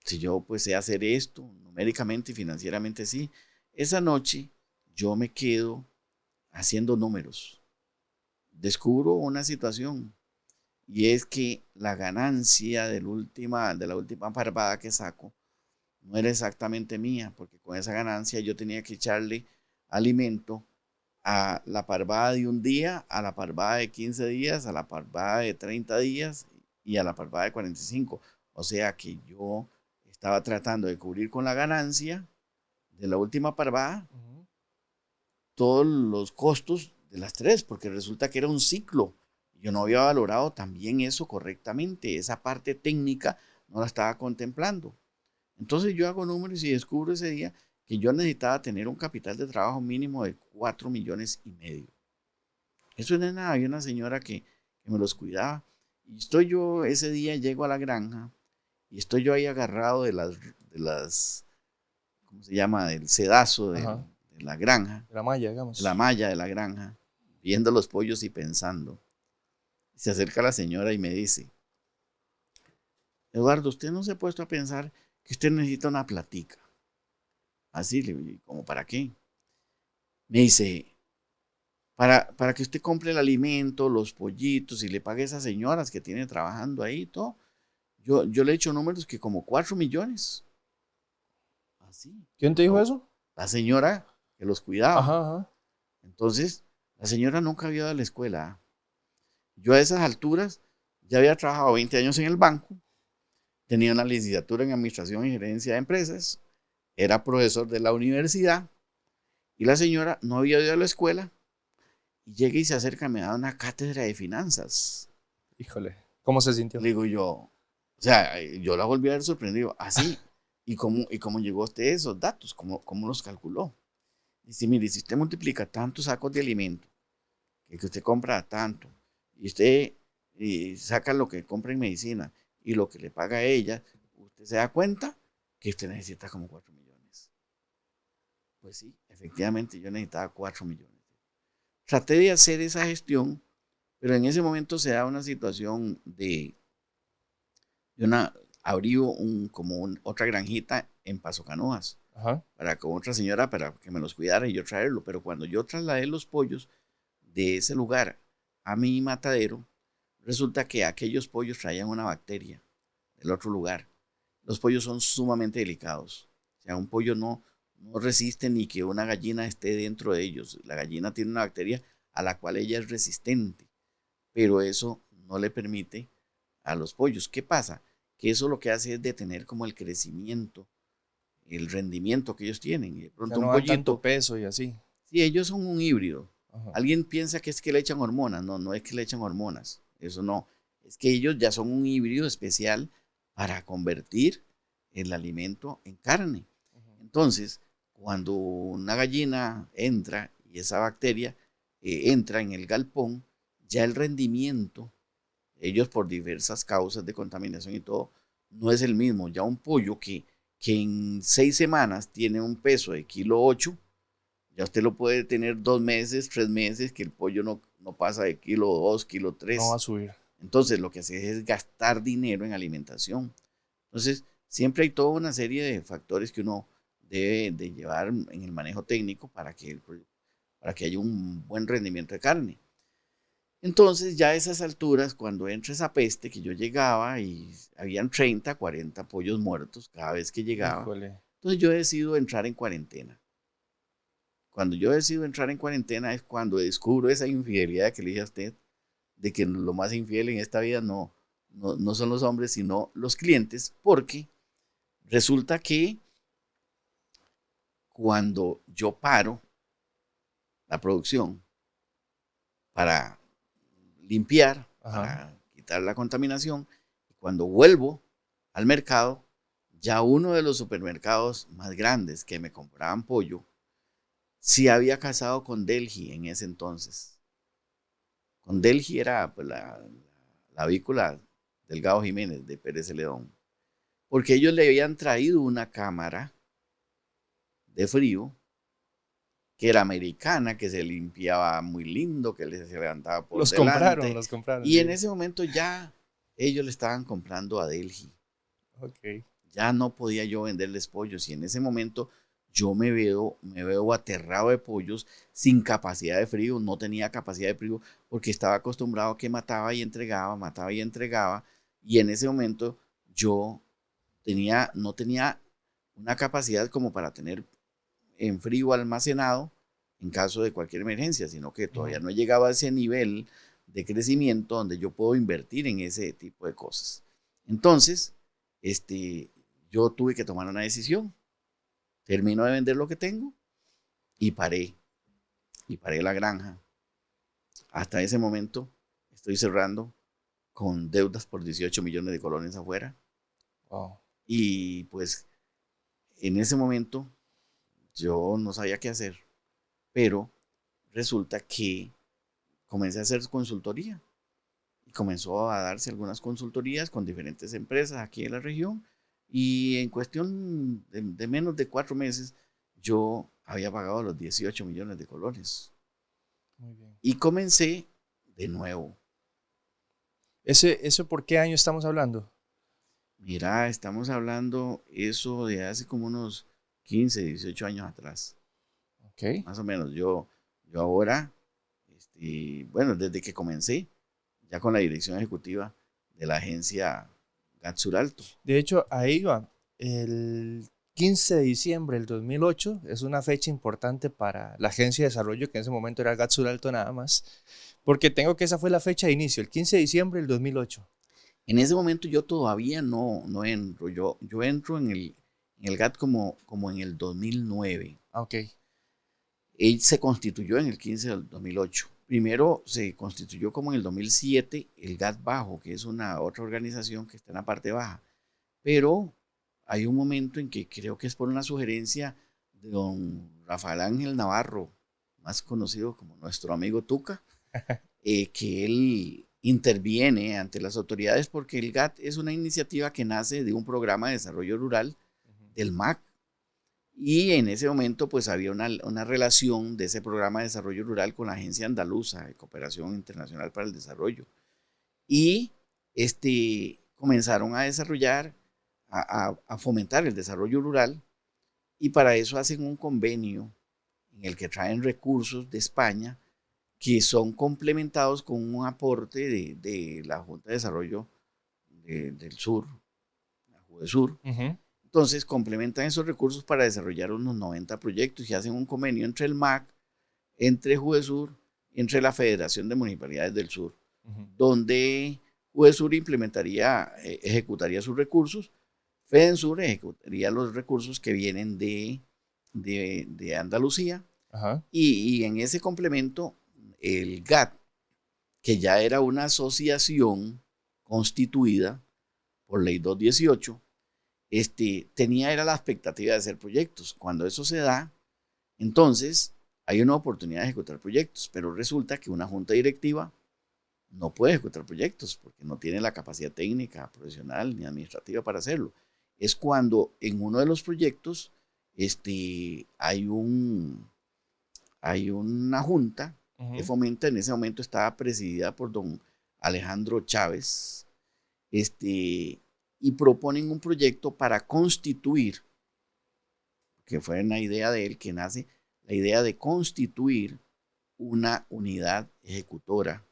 Si yo pues sé hacer esto, numéricamente y financieramente sí. Esa noche yo me quedo haciendo números. Descubro una situación y es que la ganancia de la última parvada que saco no era exactamente mía, porque con esa ganancia yo tenía que echarle alimento a la parvada de un día, a la parvada de 15 días, a la parvada de 30 días y a la parvada de 45. O sea que yo estaba tratando de cubrir con la ganancia de la última parvada todos los costos de las tres, porque resulta que era un ciclo. Yo no había valorado también eso correctamente, esa parte técnica no la estaba contemplando. Entonces yo hago números y descubro ese día que yo necesitaba tener un capital de trabajo mínimo de 4,5 millones. Eso no es nada, había una señora que me los cuidaba. Y estoy yo, ese día llego a la granja y estoy yo ahí agarrado de las ¿cómo se llama? Del sedazo de la granja. De la malla, digamos. De la malla de la granja, viendo los pollos y pensando. Se acerca la señora y me dice, Eduardo, ¿usted no se ha puesto a pensar que usted necesita una platica? Así, le digo, ¿cómo para qué? Me dice, para que usted compre el alimento, los pollitos y le pague a esas señoras que tiene trabajando ahí y todo. Yo le he hecho números que como 4 millones. Así. ¿Quién te dijo eso? La señora que los cuidaba. Ajá. Entonces, la señora nunca había ido a la escuela. Yo a esas alturas ya había trabajado 20 años en el banco, tenía una licenciatura en Administración y Gerencia de Empresas, era profesor de la universidad y la señora no había ido a la escuela y llega y se acerca y me da una cátedra de finanzas. Híjole, ¿cómo se sintió? Le digo yo, o sea, yo la volví a ver sorprendido, así, ¿y cómo llegó usted a esos datos? ¿Cómo los calculó? Dice, mire, si usted multiplica tantos sacos de alimento, que usted compra tanto, y usted saca lo que compra en medicina y lo que le paga a ella, usted se da cuenta que usted necesita como 4 millones. Pues sí, efectivamente yo necesitaba 4 millones. Traté de hacer esa gestión, pero en ese momento se da una situación abrí otra granjita en Paso Canoas, con otra señora para que me los cuidara y yo traerlo, pero cuando yo trasladé los pollos de ese lugar a mi matadero, resulta que aquellos pollos traían una bacteria del otro lugar. Los pollos son sumamente delicados. O sea, un pollo no resiste ni que una gallina esté dentro de ellos. La gallina tiene una bacteria a la cual ella es resistente, pero eso no le permite a los pollos. ¿Qué pasa? Que eso lo que hace es detener como el crecimiento, el rendimiento que ellos tienen. Y de pronto no un pollito, tanto peso y así. Sí, ellos son un híbrido. Alguien piensa que es que le echan hormonas. No es que le echan hormonas. Eso no. Es que ellos ya son un híbrido especial para convertir el alimento en carne. Entonces, cuando una gallina entra y esa bacteria entra en el galpón, ya el rendimiento, ellos por diversas causas de contaminación y todo, no es el mismo. Ya un pollo que en 6 semanas tiene un peso de 1,8 kg, ya usted lo puede tener 2 meses, 3 meses, que el pollo no pasa de 1,2 kg, 1,3 kg. No va a subir. Entonces, lo que hace es gastar dinero en alimentación. Entonces, siempre hay toda una serie de factores que uno debe de llevar en el manejo técnico para que haya un buen rendimiento de carne. Entonces, ya a esas alturas, cuando entra esa peste, que yo llegaba y habían 30, 40 pollos muertos cada vez que llegaba, Híjole. entonces yo decido entrar en cuarentena. Cuando yo decido entrar en cuarentena es cuando descubro esa infidelidad que le dije a usted, de que lo más infiel en esta vida no son los hombres, sino los clientes, porque resulta que cuando yo paro la producción para limpiar, Ajá. para quitar la contaminación, y cuando vuelvo al mercado, ya uno de los supermercados más grandes que me compraban pollo, sí había casado con Delhi en ese entonces. Con Delhi era pues, la avícola Delgado Jiménez de Pérez Celedón, porque ellos le habían traído una cámara de frío que era americana, que se limpiaba muy lindo, que se levantaba por delante. Los compraron, Y en sí. ese momento ya ellos le estaban comprando a Delhi. Ok. Ya no podía yo venderles pollos. Y en ese momento yo me veo aterrado de pollos sin capacidad de frío. No tenía capacidad de frío porque estaba acostumbrado a que mataba y entregaba, mataba y entregaba. Y en ese momento yo no tenía una capacidad como para tener en frío almacenado en caso de cualquier emergencia, sino que todavía Ujú. no he llegado a ese nivel de crecimiento donde yo puedo invertir en ese tipo de cosas. Entonces, yo tuve que tomar una decisión. Termino de vender lo que tengo y paré la granja. Hasta ese momento estoy cerrando con deudas por 18 millones de colones afuera. Wow. Y pues en ese momento yo no sabía qué hacer, pero resulta que comencé a hacer consultoría y comenzó a darse algunas consultorías con diferentes empresas aquí en la región y en cuestión de menos de 4 meses yo había pagado los 18 millones de colones Muy bien. y comencé de nuevo. ¿Eso por qué año estamos hablando? Mira, estamos hablando eso de hace como unos 15, 18 años atrás, Ok. más o menos. Yo ahora, bueno, desde que comencé, ya con la dirección ejecutiva de la agencia Gatsuralto. De hecho, ahí va. El 15 de diciembre del 2008 es una fecha importante para la agencia de desarrollo, que en ese momento era Gatsuralto nada más, porque tengo que esa fue la fecha de inicio, el 15 de diciembre del 2008. En ese momento yo todavía no entro, yo entro en el GAT como en el 2009. Ah, ok. Él se constituyó en el 15 del 2008. Primero se constituyó como en el 2007 el GAT Bajo, que es una otra organización que está en la parte baja. Pero hay un momento en que creo que es por una sugerencia de don Rafael Ángel Navarro, más conocido como nuestro amigo Tuca, que él interviene ante las autoridades porque el GAT es una iniciativa que nace de un programa de desarrollo rural Ujú. del MAC y en ese momento pues había una relación de ese programa de desarrollo rural con la Agencia Andaluza de Cooperación Internacional para el Desarrollo y comenzaron a desarrollar, a fomentar el desarrollo rural y para eso hacen un convenio en el que traen recursos de España que son complementados con un aporte de la Junta de Desarrollo del Sur, la JUDESUR. Ujú. Entonces complementan esos recursos para desarrollar unos 90 proyectos y hacen un convenio entre el MAC, entre JUDESUR, entre la Federación de Municipalidades del Sur, Ujú. donde JUDESUR implementaría, ejecutaría sus recursos, FEDENSUR ejecutaría los recursos que vienen de Andalucía Ajá. y en ese complemento el GAT, que ya era una asociación constituida por ley 218, era la expectativa de hacer proyectos. Cuando eso se da, entonces hay una oportunidad de ejecutar proyectos, pero resulta que una junta directiva no puede ejecutar proyectos porque no tiene la capacidad técnica, profesional ni administrativa para hacerlo. Es cuando en uno de los proyectos hay una junta que Ujú. fomenta, en ese momento estaba presidida por don Alejandro Chávez, y proponen un proyecto para constituir, que fue una idea de él que nace, la idea de constituir una unidad ejecutora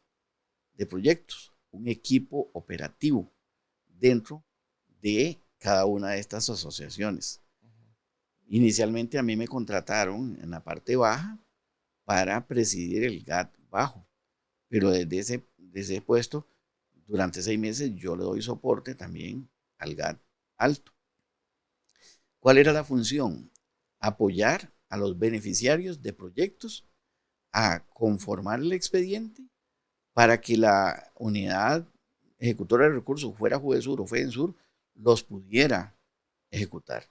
de proyectos, un equipo operativo dentro de cada una de estas asociaciones. Inicialmente a mí me contrataron en la parte baja para presidir el GAT bajo, pero desde ese puesto, durante 6 meses, yo le doy soporte también al GAT alto. ¿Cuál era la función? Apoyar a los beneficiarios de proyectos a conformar el expediente para que la unidad ejecutora de recursos, fuera Judesur o FEDENSUR, los pudiera ejecutar.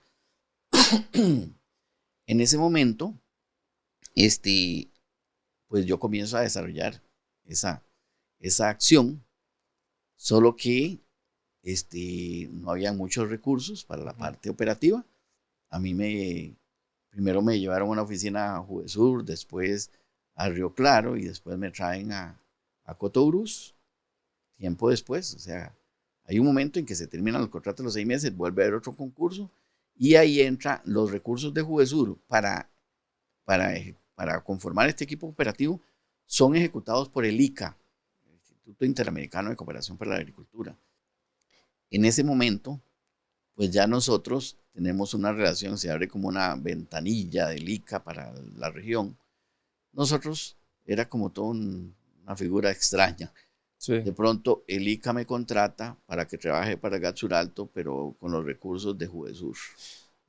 En ese momento, pues yo comienzo a desarrollar esa acción, solo que no había muchos recursos para la parte operativa. A mí primero me llevaron a una oficina a Judesur, después a Río Claro y después me traen a Cotobruz, tiempo después. O sea, hay un momento en que se terminan los contratos de los 6 meses, vuelve a haber otro concurso y ahí entran los recursos de Judesur para conformar este equipo operativo. Son ejecutados por el ICA, el Instituto Interamericano de Cooperación para la Agricultura. En ese momento, pues ya nosotros tenemos una relación, se abre como una ventanilla del ICA para la región. Nosotros era como toda una figura extraña. Sí. De pronto el ICA me contrata para que trabaje para GAT Suralto, pero con los recursos de Judesur.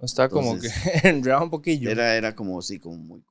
Está como que enredado un poquillo. Era como así, como muy...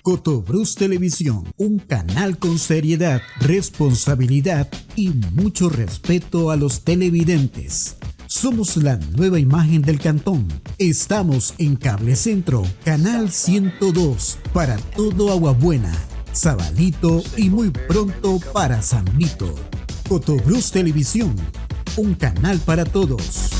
Cotobruz Televisión, un canal con seriedad, responsabilidad y mucho respeto a los televidentes. Somos la nueva imagen del cantón. Estamos en Cable Centro, Canal 102, para todo Aguabuena, Sabalito y muy pronto para San Vito. Cotobruz Televisión, un canal para todos.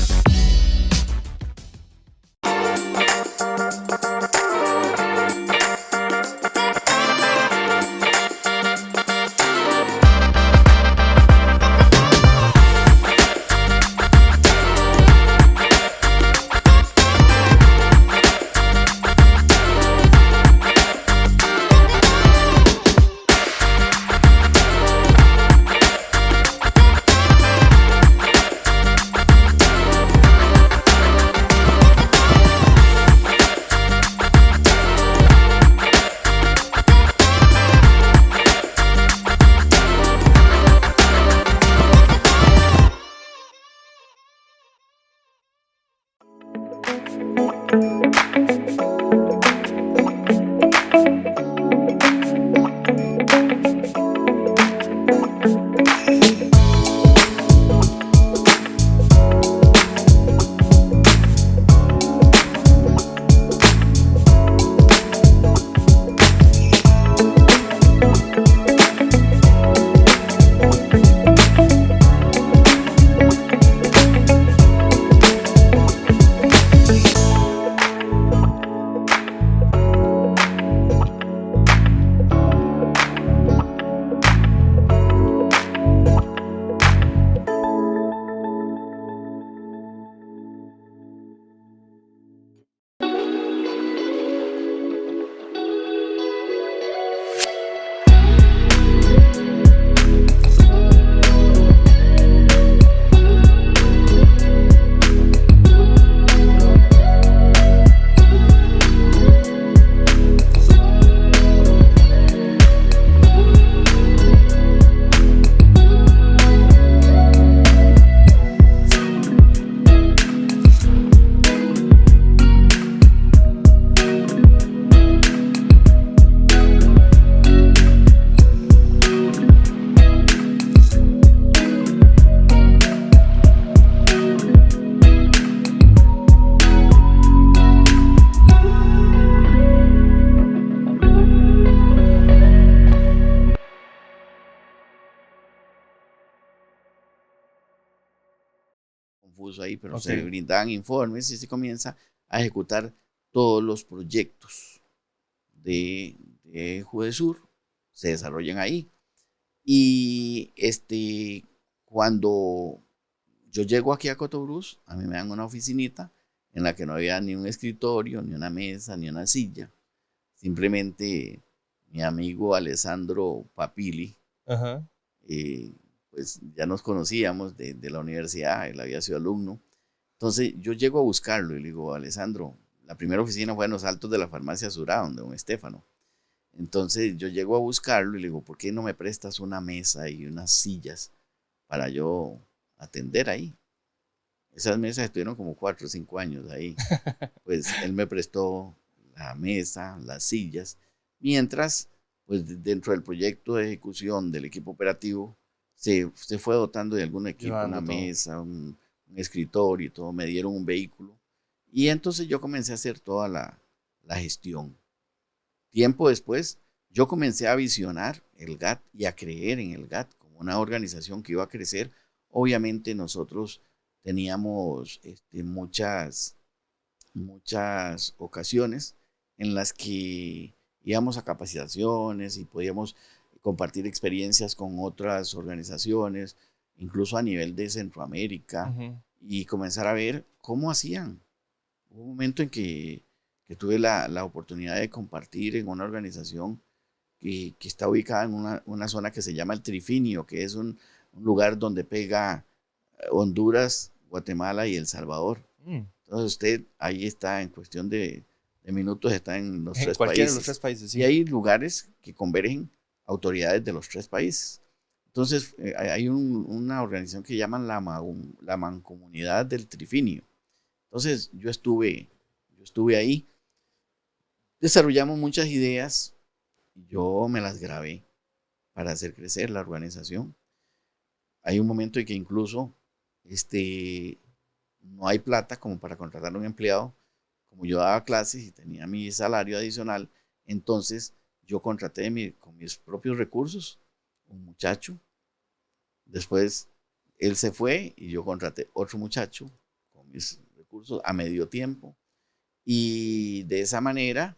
confuso ahí, pero Ok. se brindaban informes y se comienza a ejecutar todos los proyectos de Judesur, se desarrollan ahí. Y cuando yo llego aquí a Cotobruz, a mí me dan una oficinita en la que no había ni un escritorio, ni una mesa, ni una silla. Simplemente mi amigo Alessandro Papili, Ajá. pues ya nos conocíamos de la universidad, él había sido alumno. Entonces yo llego a buscarlo y le digo, Alessandro, la primera oficina fue en los altos de la farmacia Surá, donde don Estefano. Entonces yo llego a buscarlo y le digo, ¿por qué no me prestas una mesa y unas sillas para yo atender ahí? Esas mesas estuvieron como 4 o 5 años ahí. Pues él me prestó la mesa, las sillas, mientras, pues dentro del proyecto de ejecución del equipo operativo, se fue dotando de algún equipo, Llevando una todo. mesa, un escritorio y todo, me dieron un vehículo. Y entonces yo comencé a hacer toda la gestión. Tiempo después, yo comencé a visionar el GAT y a creer en el GAT como una organización que iba a crecer. Obviamente nosotros teníamos muchas ocasiones en las que íbamos a capacitaciones y podíamos compartir experiencias con otras organizaciones, incluso a nivel de Centroamérica, Ujú. y comenzar a ver cómo hacían. Hubo un momento en que tuve la oportunidad de compartir en una organización que está ubicada en una zona que se llama el Trifinio, que es un lugar donde pega Honduras, Guatemala y El Salvador. Mm. Entonces usted ahí está, en cuestión de minutos, está en los En 3 cualquiera de los países. 3 países, Y sí. hay lugares que convergen autoridades de los 3 países. Entonces hay una organización que llaman la Mancomunidad del Trifinio. Entonces yo estuve ahí, desarrollamos muchas ideas, yo me las grabé para hacer crecer la organización. Hay un momento en que incluso no hay plata como para contratar a un empleado. Como yo daba clases y tenía mi salario adicional, entonces yo contraté con mis propios recursos un muchacho. Después él se fue y yo contraté otro muchacho con mis recursos a medio tiempo. Y de esa manera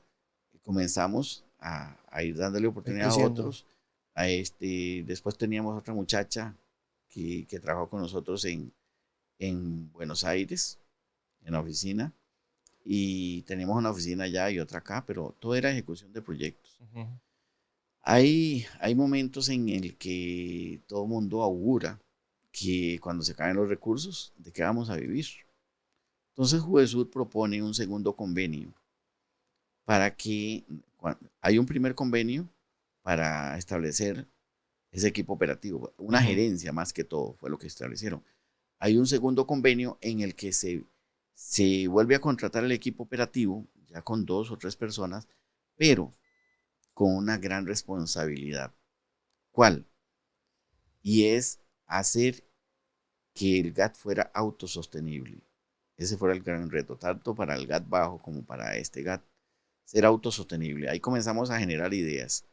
comenzamos a ir dándole Ir oportunidad a creciendo. otros. Después teníamos otra muchacha que trabajó con nosotros en Buenos Aires, en la oficina. Y teníamos una oficina allá y otra acá, pero todo era ejecución de proyectos. Ujú. Hay momentos en el que todo el mundo augura que cuando se caen los recursos, ¿de qué vamos a vivir? Entonces Juvesud propone un segundo convenio para que hay un primer convenio para establecer ese equipo operativo, una Ujú. gerencia más que todo, fue lo que establecieron. Hay un segundo convenio en el que se vuelve a contratar el equipo operativo, ya con 2 o 3 personas, pero con una gran responsabilidad. ¿Cuál? Y es hacer que el GAT fuera autosostenible. Ese fuera el gran reto, tanto para el GAT bajo como para este GAT, ser autosostenible. Ahí comenzamos a generar ideas,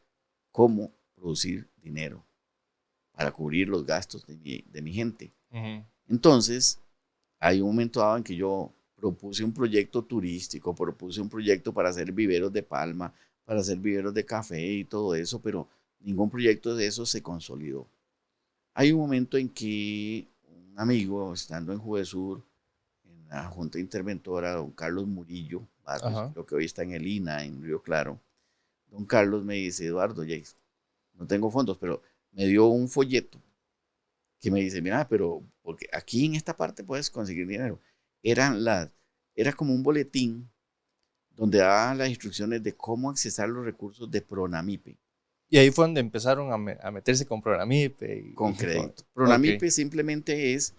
cómo producir dinero para cubrir los gastos de mi gente. Ujú. Entonces, hay un momento dado en que yo propuse un proyecto turístico, propuse un proyecto para hacer viveros de palma, para hacer viveros de café y todo eso, pero ningún proyecto de eso se consolidó. Hay un momento en que un amigo, estando en Juvesur, en la Junta Interventora, don Carlos Murillo Barrios, Ajá. creo que hoy está en el INA, en Río Claro, don Carlos me dice, Eduardo, Jace, no tengo fondos, pero me dio un folleto que me dice, mira, pero porque aquí en esta parte puedes conseguir dinero. Era como un boletín donde daba las instrucciones de cómo accesar los recursos de Pronamipe Y ahí fue donde empezaron a meterse con Programipe con y todo. crédito. Ok, Pronamipe simplemente es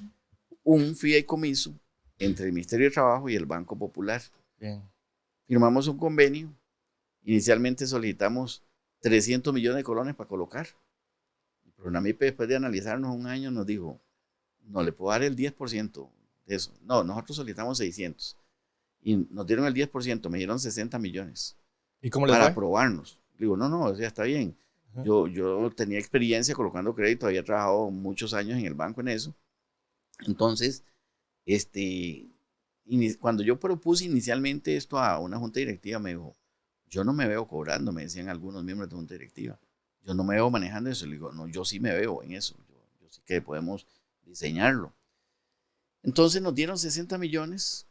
un fideicomiso entre el Ministerio de Trabajo y el Banco Popular. bien. Firmamos un convenio. Inicialmente solicitamos 300 millones de colones para colocar. El Pronamipe, después de analizarnos un año, nos dijo, no le puedo dar el 10% de eso. No, nosotros solicitamos 600. Y nos dieron el 10%, me dieron 60 millones ¿Y cómo les para fue? aprobarnos. Digo, no, o sea, está bien. Ajá. Yo tenía experiencia colocando crédito, había trabajado muchos años en el banco en eso. Entonces, Cuando yo propuse inicialmente esto a una junta directiva, me dijo, yo no me veo cobrando, me decían algunos miembros de la junta directiva. Yo no me veo manejando eso. Le digo, no, yo sí me veo en eso. Yo sí que podemos diseñarlo. Entonces nos dieron 60 millones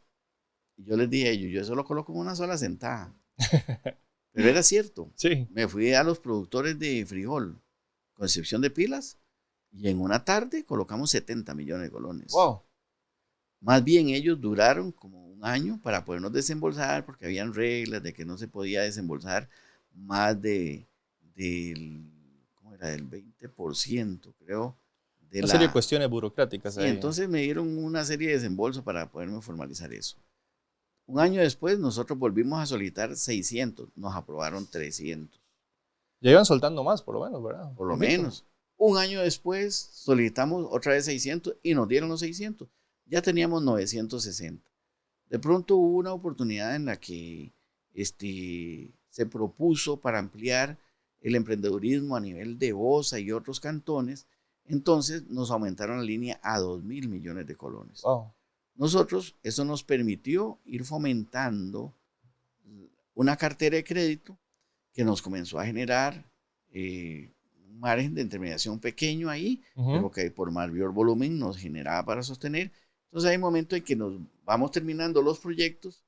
y yo les dije a ellos, yo eso lo coloco en una sola sentada. Pero era cierto. Sí. Me fui a los productores de frijol, Concepción de Pilas, y en una tarde colocamos 70 millones de colones. Wow. Más bien ellos duraron como un año para podernos desembolsar porque habían reglas de que no se podía desembolsar más ¿cómo era? Del 20%, creo. Una serie de cuestiones burocráticas Y ahí. entonces me dieron una serie de desembolsos para poderme formalizar eso. Un año después nosotros volvimos a solicitar 600, nos aprobaron 300. Ya iban soltando más, por lo menos, ¿verdad? Por lo menos. Un año después solicitamos otra vez 600 y nos dieron los 600. Ya teníamos 960. De pronto hubo una oportunidad en la que se propuso para ampliar el emprendedurismo a nivel de Bosa y otros cantones. Entonces nos aumentaron la línea a 2.000 millones de colones. Wow. Nosotros, eso nos permitió ir fomentando una cartera de crédito que nos comenzó a generar un margen de intermediación pequeño ahí, pero que por mayor volumen nos generaba para sostener. Entonces hay momentos en que nos vamos terminando los proyectos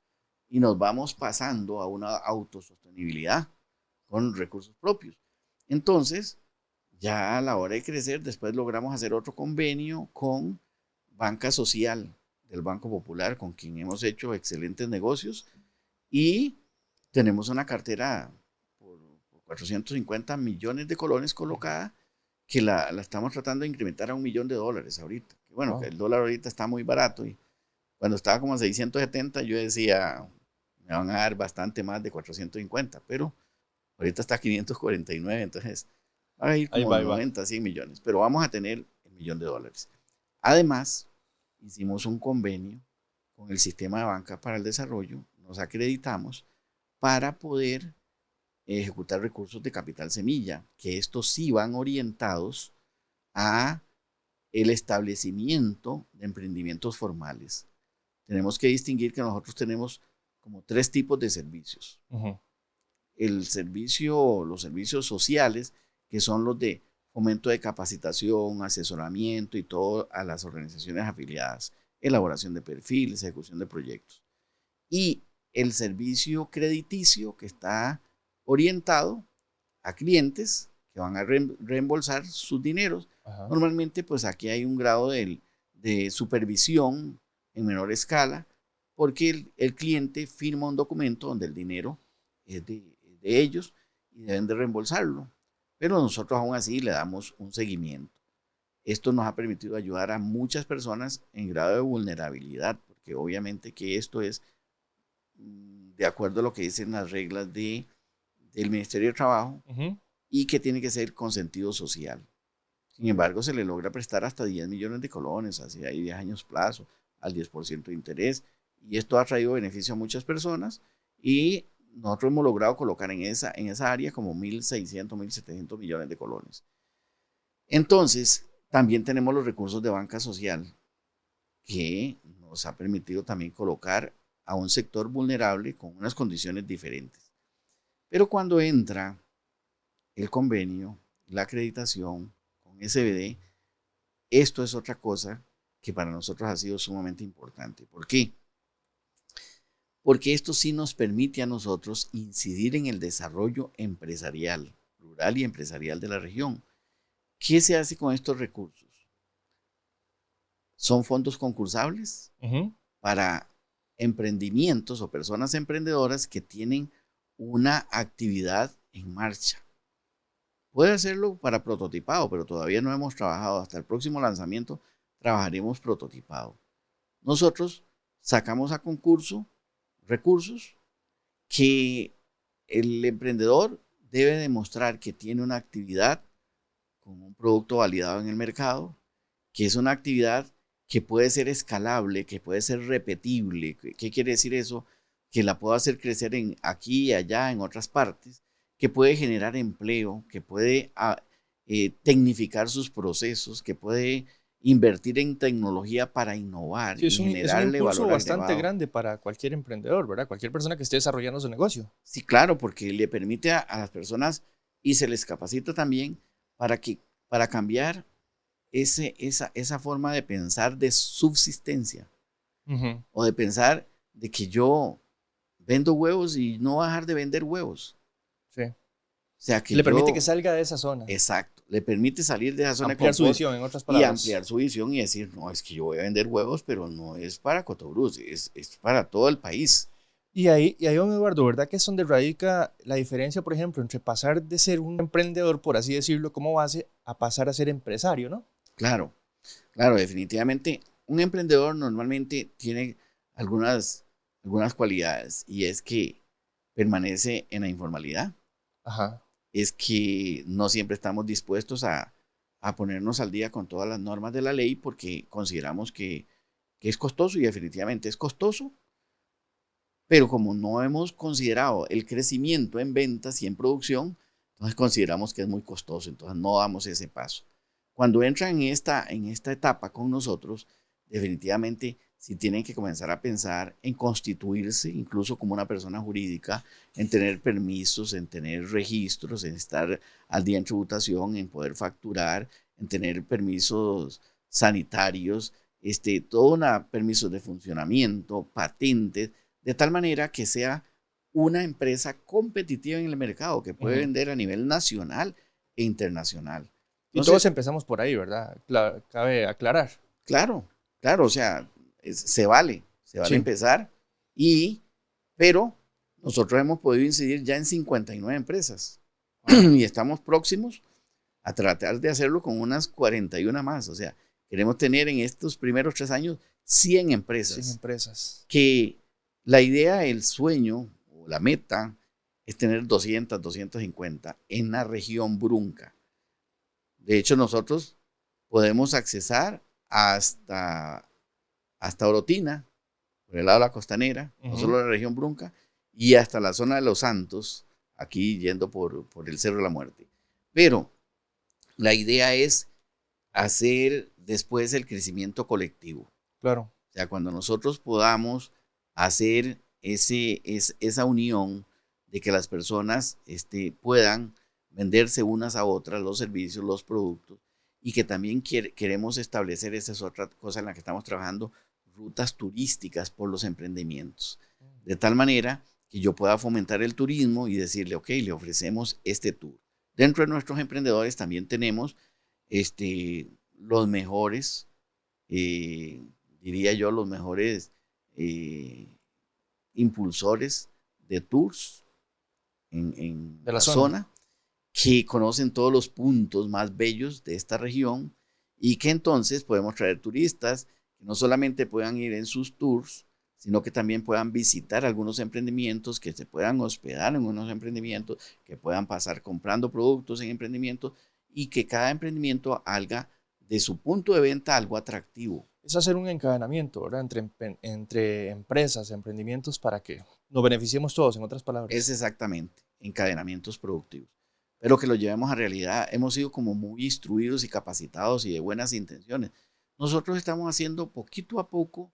y nos vamos pasando a una autosostenibilidad con recursos propios. Entonces, ya a la hora de crecer, después logramos hacer otro convenio con Banca Social del Banco Popular, con quien hemos hecho excelentes negocios, y tenemos una cartera por 450 millones de colones colocada, que la estamos tratando de incrementar a $1 millón ahorita. Bueno, que el dólar ahorita está muy barato, y cuando estaba como a 670 yo decía, me van a dar bastante más de 450, pero ahorita está a 549, entonces va a ir como 90, 100 millones, pero vamos a tener $1 millón. Además, hicimos un convenio con el Sistema de Banca para el Desarrollo, nos acreditamos para poder ejecutar recursos de capital semilla, que estos sí van orientados a el establecimiento de emprendimientos formales. Tenemos que distinguir que nosotros tenemos como 3 tipos de servicios. Los servicios sociales, que son los de fomento de capacitación, asesoramiento y todo a las organizaciones afiliadas, elaboración de perfiles, ejecución de proyectos. Y el servicio crediticio, que está orientado a clientes que van a reembolsar sus dineros. Ajá. Normalmente, pues aquí hay un grado de supervisión en menor escala, porque el cliente firma un documento donde el dinero es de ellos y deben de reembolsarlo. Pero nosotros aún así le damos un seguimiento. Esto nos ha permitido ayudar a muchas personas en grado de vulnerabilidad, porque obviamente que esto es de acuerdo a lo que dicen las reglas del Ministerio de Trabajo, y que tiene que ser con sentido social. Sin embargo, se le logra prestar hasta 10 millones de colones, así hay 10 años plazo, al 10% de interés, y esto ha traído beneficio a muchas personas, y nosotros hemos logrado colocar en esa área como 1.600, 1.700 millones de colones. Entonces, también tenemos los recursos de banca social, que nos ha permitido también colocar a un sector vulnerable con unas condiciones diferentes. Pero cuando entra el convenio, la acreditación con SBD, esto es otra cosa que para nosotros ha sido sumamente importante. ¿Por qué? Porque esto sí nos permite a nosotros incidir en el desarrollo empresarial, rural y empresarial de la región. ¿Qué se hace con estos recursos? Son fondos concursables para emprendimientos o personas emprendedoras que tienen una actividad en marcha. Puede hacerlo para prototipado, pero todavía no hemos trabajado. Hasta el próximo lanzamiento trabajaremos prototipado. Nosotros sacamos a concurso recursos que el emprendedor debe demostrar que tiene una actividad con un producto validado en el mercado, que es una actividad que puede ser escalable, que puede ser repetible. ¿Qué quiere decir eso? Que la puedo hacer crecer aquí y allá, en otras partes, que puede generar empleo, que puede tecnificar sus procesos, que puede invertir en tecnología para innovar Sí, y es un generarle impulso valor bastante agregado. grande para cualquier emprendedor, ¿verdad? Cualquier persona que esté desarrollando su negocio. Sí, claro, porque le permite a las personas y se les capacita también para cambiar esa forma de pensar de subsistencia Ujú. o de pensar de que yo vendo huevos y no voy a dejar de vender huevos. Sí. O sea, que Le permite que yo, salga de esa zona, exacto, le permite salir de esa zona de ampliar su confort visión, en otras y palabras. ampliar su visión y decir, no, es que yo voy a vender huevos, pero no es para Cotobruz, es para todo el país. Y ahí, don Eduardo, ¿verdad que es donde radica la diferencia, por ejemplo, entre pasar de ser un emprendedor, por así decirlo, como base, a pasar a ser empresario, ¿no? Claro, claro, definitivamente. Un emprendedor normalmente tiene algunas cualidades y es que permanece en la informalidad, Ajá. es que no siempre estamos dispuestos a ponernos al día con todas las normas de la ley porque consideramos que es costoso y definitivamente es costoso, pero como no hemos considerado el crecimiento en ventas y en producción, entonces consideramos que es muy costoso, entonces no damos ese paso. Cuando entran en esta etapa con nosotros, definitivamente sí tienen que comenzar a pensar en constituirse incluso como una persona jurídica, en tener permisos, en tener registros, en estar al día en tributación, en poder facturar, en tener permisos sanitarios, todo una permisos de funcionamiento, patentes, de tal manera que sea una empresa competitiva en el mercado, que puede Ujú. vender a nivel nacional e internacional. Y todos Entonces, empezamos por ahí, ¿verdad? Cabe aclarar. claro, claro, o sea, se vale Sí. empezar, pero nosotros hemos podido incidir ya en 59 empresas Wow. y estamos próximos a tratar de hacerlo con unas 41 más, o sea, queremos tener en estos primeros 3 años 100 100 empresas, empresas. que la idea, el sueño o la meta es tener 200, 250 en la región Brunca. De hecho, nosotros podemos accesar hasta Orotina, por el lado de la costanera, no Ujú. solo la región Brunca, y hasta la zona de Los Santos, aquí yendo por el Cerro de la Muerte. Pero la idea es hacer después el crecimiento colectivo. Claro. O sea, cuando nosotros podamos hacer esa unión de que las personas puedan venderse unas a otras los servicios, los productos, y que también queremos establecer, esa es otra cosa en la que estamos trabajando, rutas turísticas por los emprendimientos. De tal manera que yo pueda fomentar el turismo y decirle, ok, le ofrecemos este tour. Dentro de nuestros emprendedores también tenemos los mejores eh, diría yo, los mejores eh, impulsores de tours en De la la zona. zona, que conocen todos los puntos más bellos de esta región y que entonces podemos traer turistas que no solamente puedan ir en sus tours, sino que también puedan visitar algunos emprendimientos, que se puedan hospedar en unos emprendimientos, que puedan pasar comprando productos en emprendimientos y que cada emprendimiento haga de su punto de venta algo atractivo. Es hacer un encadenamiento, ¿verdad? Entre empresas, emprendimientos, para que nos beneficiemos todos, en otras Es palabras. exactamente encadenamientos productivos. Pero que lo llevemos a realidad. Hemos sido como muy instruidos y capacitados y de buenas intenciones. Nosotros estamos haciendo poquito a poco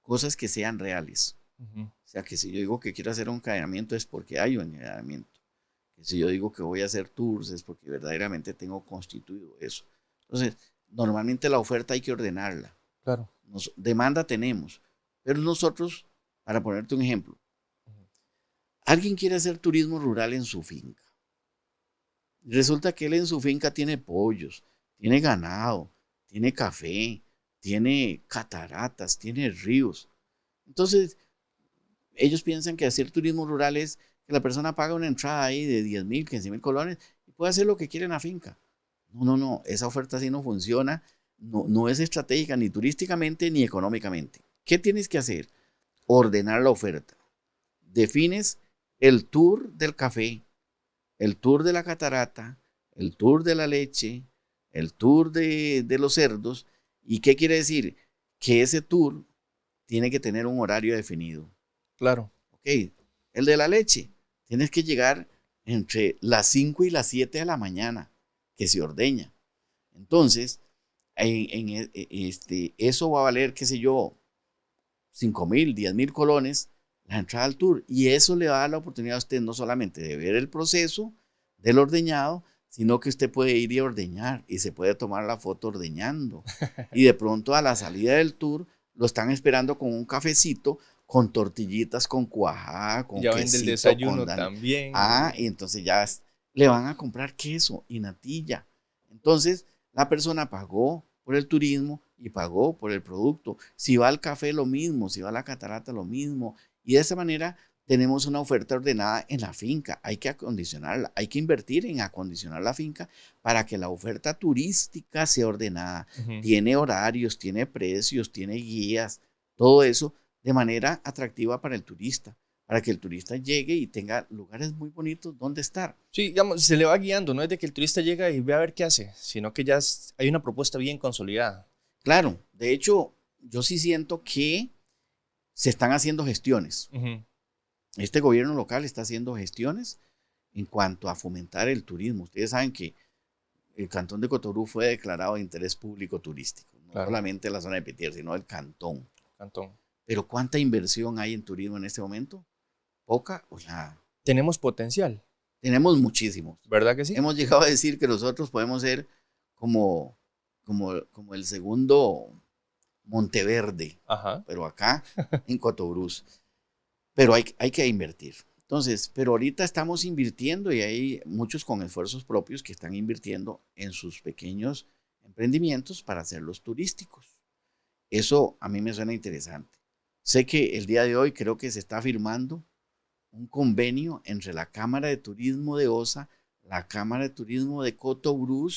cosas que sean reales. Ujú. O sea, que si yo digo que quiero hacer un encadenamiento es porque hay un encadenamiento. Que si yo digo que voy a hacer tours es porque verdaderamente tengo constituido eso. Entonces, normalmente la oferta hay que ordenarla. Claro. Demanda tenemos. Pero nosotros, para ponerte un ejemplo, Ujú. alguien quiere hacer turismo rural en su finca. Resulta que él en su finca tiene pollos, tiene ganado, tiene café, tiene cataratas, tiene ríos. Entonces, ellos piensan que hacer turismo rural es que la persona paga una entrada ahí de 10,000, 15,000 colones y puede hacer lo que quiere en la finca. No, no, no, esa oferta así no funciona, no es estratégica ni turísticamente ni económicamente. ¿Qué tienes que hacer? Ordenar la oferta. Defines el tour del café, el tour de la catarata, el tour de la leche, el tour de los cerdos. ¿Y qué quiere decir? Que ese tour tiene que tener un horario definido. Claro. Ok, el de la leche, tienes que llegar entre las 5 y las 7 de la mañana, que se ordeña. Entonces, eso va a valer, qué sé yo, 5,000, 10,000 colones la entrada al tour. Y eso le va a dar la oportunidad a usted no solamente de ver el proceso del ordeñado, sino que usted puede ir y ordeñar y se puede tomar la foto ordeñando. Y de pronto a la salida del tour lo están esperando con un cafecito, con tortillitas, con cuajada, con ya quesito. vende el desayuno también. Y entonces ya le van a comprar queso y natilla. Entonces la persona pagó por el turismo y pagó por el producto. Si va al café, lo mismo. Si va a la catarata, lo mismo. Y de esa manera tenemos una oferta ordenada en la finca. Hay que acondicionarla, hay que invertir en acondicionar la finca para que la oferta turística sea ordenada. Tiene horarios, tiene precios, tiene guías, todo eso de manera atractiva para el turista, para que el turista llegue y tenga lugares muy bonitos donde estar. Sí, digamos, se le va guiando, no es de que el turista llega y ve a ver qué hace, sino que ya hay una propuesta bien consolidada. Claro, de hecho, yo sí siento que se están haciendo gestiones. Este gobierno local está haciendo gestiones en cuanto a fomentar el turismo. Ustedes saben que el cantón de Cotobrú fue declarado de interés público turístico, no solamente la zona de Pitier, sino el cantón. Pero ¿cuánta inversión hay en turismo en este momento? Poca o nada. Tenemos potencial. Tenemos muchísimos. ¿Verdad que sí? Hemos llegado a decir que nosotros podemos ser como el segundo Monteverde, pero acá en Cotobrú. Pero hay que invertir. Entonces, pero ahorita estamos invirtiendo y hay muchos con esfuerzos propios que están invirtiendo en sus pequeños emprendimientos para hacerlos turísticos. Eso a mí me suena interesante. Sé que el día de hoy creo que se está firmando un convenio entre la Cámara de Turismo de Osa, la Cámara de Turismo de Cotobrú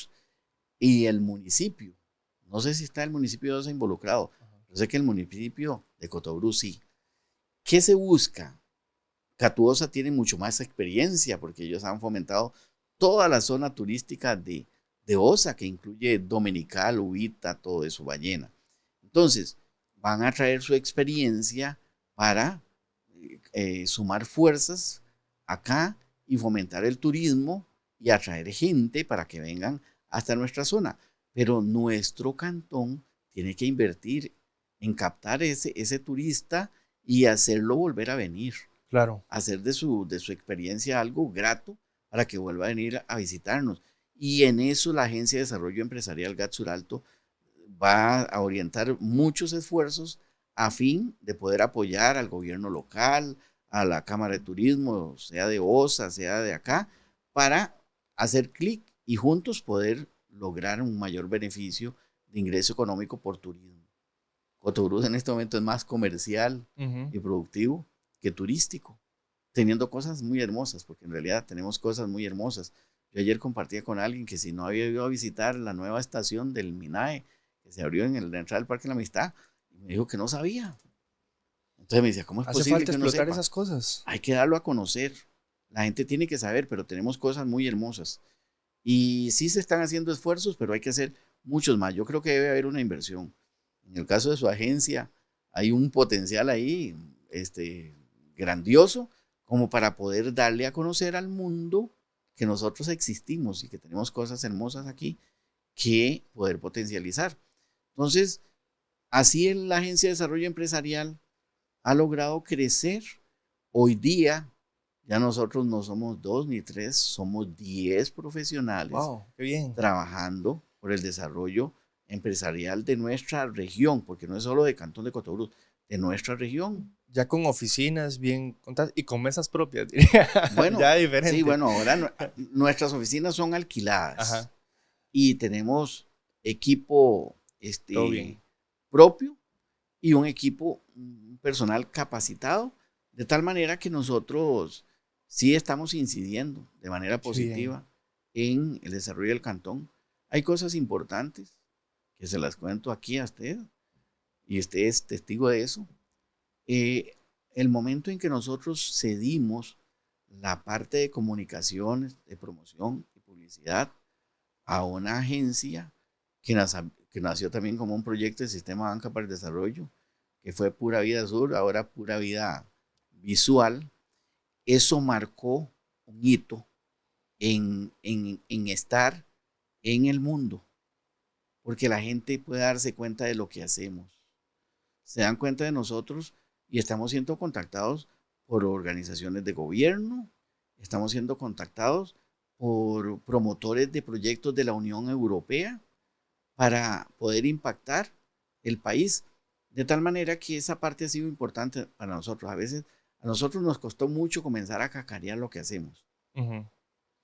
y el municipio. No sé si está el municipio de Osa involucrado, pero sé que el municipio de Cotobrú sí. ¿Qué se busca? Catuosa tiene mucho más experiencia porque ellos han fomentado toda la zona turística de Osa, que incluye Dominical, Ubita, todo eso, Ballena. Entonces, van a traer su experiencia para sumar fuerzas acá y fomentar el turismo y atraer gente para que vengan hasta nuestra zona. Pero nuestro cantón tiene que invertir en captar ese turista y hacerlo volver a venir. Claro. Hacer de su experiencia algo grato para que vuelva a venir a visitarnos. Y en eso la Agencia de Desarrollo Empresarial GAT Suralto va a orientar muchos esfuerzos a fin de poder apoyar al gobierno local, a la Cámara de Turismo, sea de Osa, sea de acá, para hacer clic y juntos poder lograr un mayor beneficio de ingreso económico por turismo. Cotobrú en este momento es más comercial y productivo que turístico, teniendo cosas muy hermosas, porque en realidad tenemos cosas muy hermosas. Yo ayer compartía con alguien que si no había ido a visitar la nueva estación del MINAE, que se abrió en la entrada del Parque de la Amistad, y me dijo que no sabía. Entonces me decía, ¿cómo es posible que no sepa? Hace falta explotar esas cosas. Hay que darlo a conocer. La gente tiene que saber, pero tenemos cosas muy hermosas. Y sí se están haciendo esfuerzos, pero hay que hacer muchos más. Yo creo que debe haber una inversión. En el caso de su agencia, hay un potencial ahí grandioso como para poder darle a conocer al mundo que nosotros existimos y que tenemos cosas hermosas aquí que poder potencializar. Entonces, así la Agencia de Desarrollo Empresarial ha logrado crecer. Hoy día ya nosotros no somos 2 ni 3, somos 10 profesionales. ¡Wow! ¡Qué bien! Trabajando por el desarrollo empresarial de nuestra región, porque no es solo de Cantón de Cotobrú, de nuestra región. Ya con oficinas bien contadas y con mesas propias, diría. Bueno, ya diferente. Sí, bueno, ahora nuestras oficinas son alquiladas y tenemos equipo propio y un equipo personal capacitado, de tal manera que nosotros sí estamos incidiendo de manera positiva en el desarrollo del cantón. Hay cosas importantes que se las cuento aquí a usted y usted es testigo de eso. El momento en que nosotros cedimos la parte de comunicaciones, de promoción y publicidad a una agencia que nació también como un proyecto de Sistema Banca para el Desarrollo, que fue Pura Vida Sur, ahora Pura Vida Visual, eso marcó un hito en estar en el mundo. porque la gente puede darse cuenta de lo que hacemos. Se dan cuenta de nosotros y estamos siendo contactados por organizaciones de gobierno, estamos siendo contactados por promotores de proyectos de la Unión Europea para poder impactar el país. De tal manera que esa parte ha sido importante para nosotros. A veces a nosotros nos costó mucho comenzar a cacarear lo que hacemos. Ujú.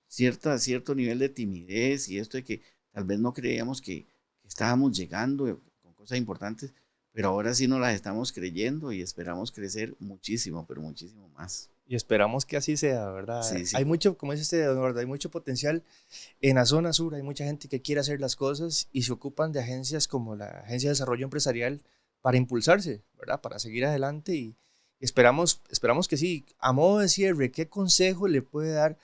Cierto nivel de timidez y esto de que tal vez no creíamos que estábamos llegando con cosas importantes, pero ahora sí nos las estamos creyendo y esperamos crecer muchísimo, pero muchísimo más. Y esperamos que así sea, ¿verdad? Sí, sí. Hay mucho, como dice usted, Eduardo, hay mucho potencial en la zona sur, hay mucha gente que quiere hacer las cosas y se ocupan de agencias como la Agencia de Desarrollo Empresarial para impulsarse, ¿verdad? Para seguir adelante y esperamos que sí. A modo de cierre, ¿qué consejo le puede dar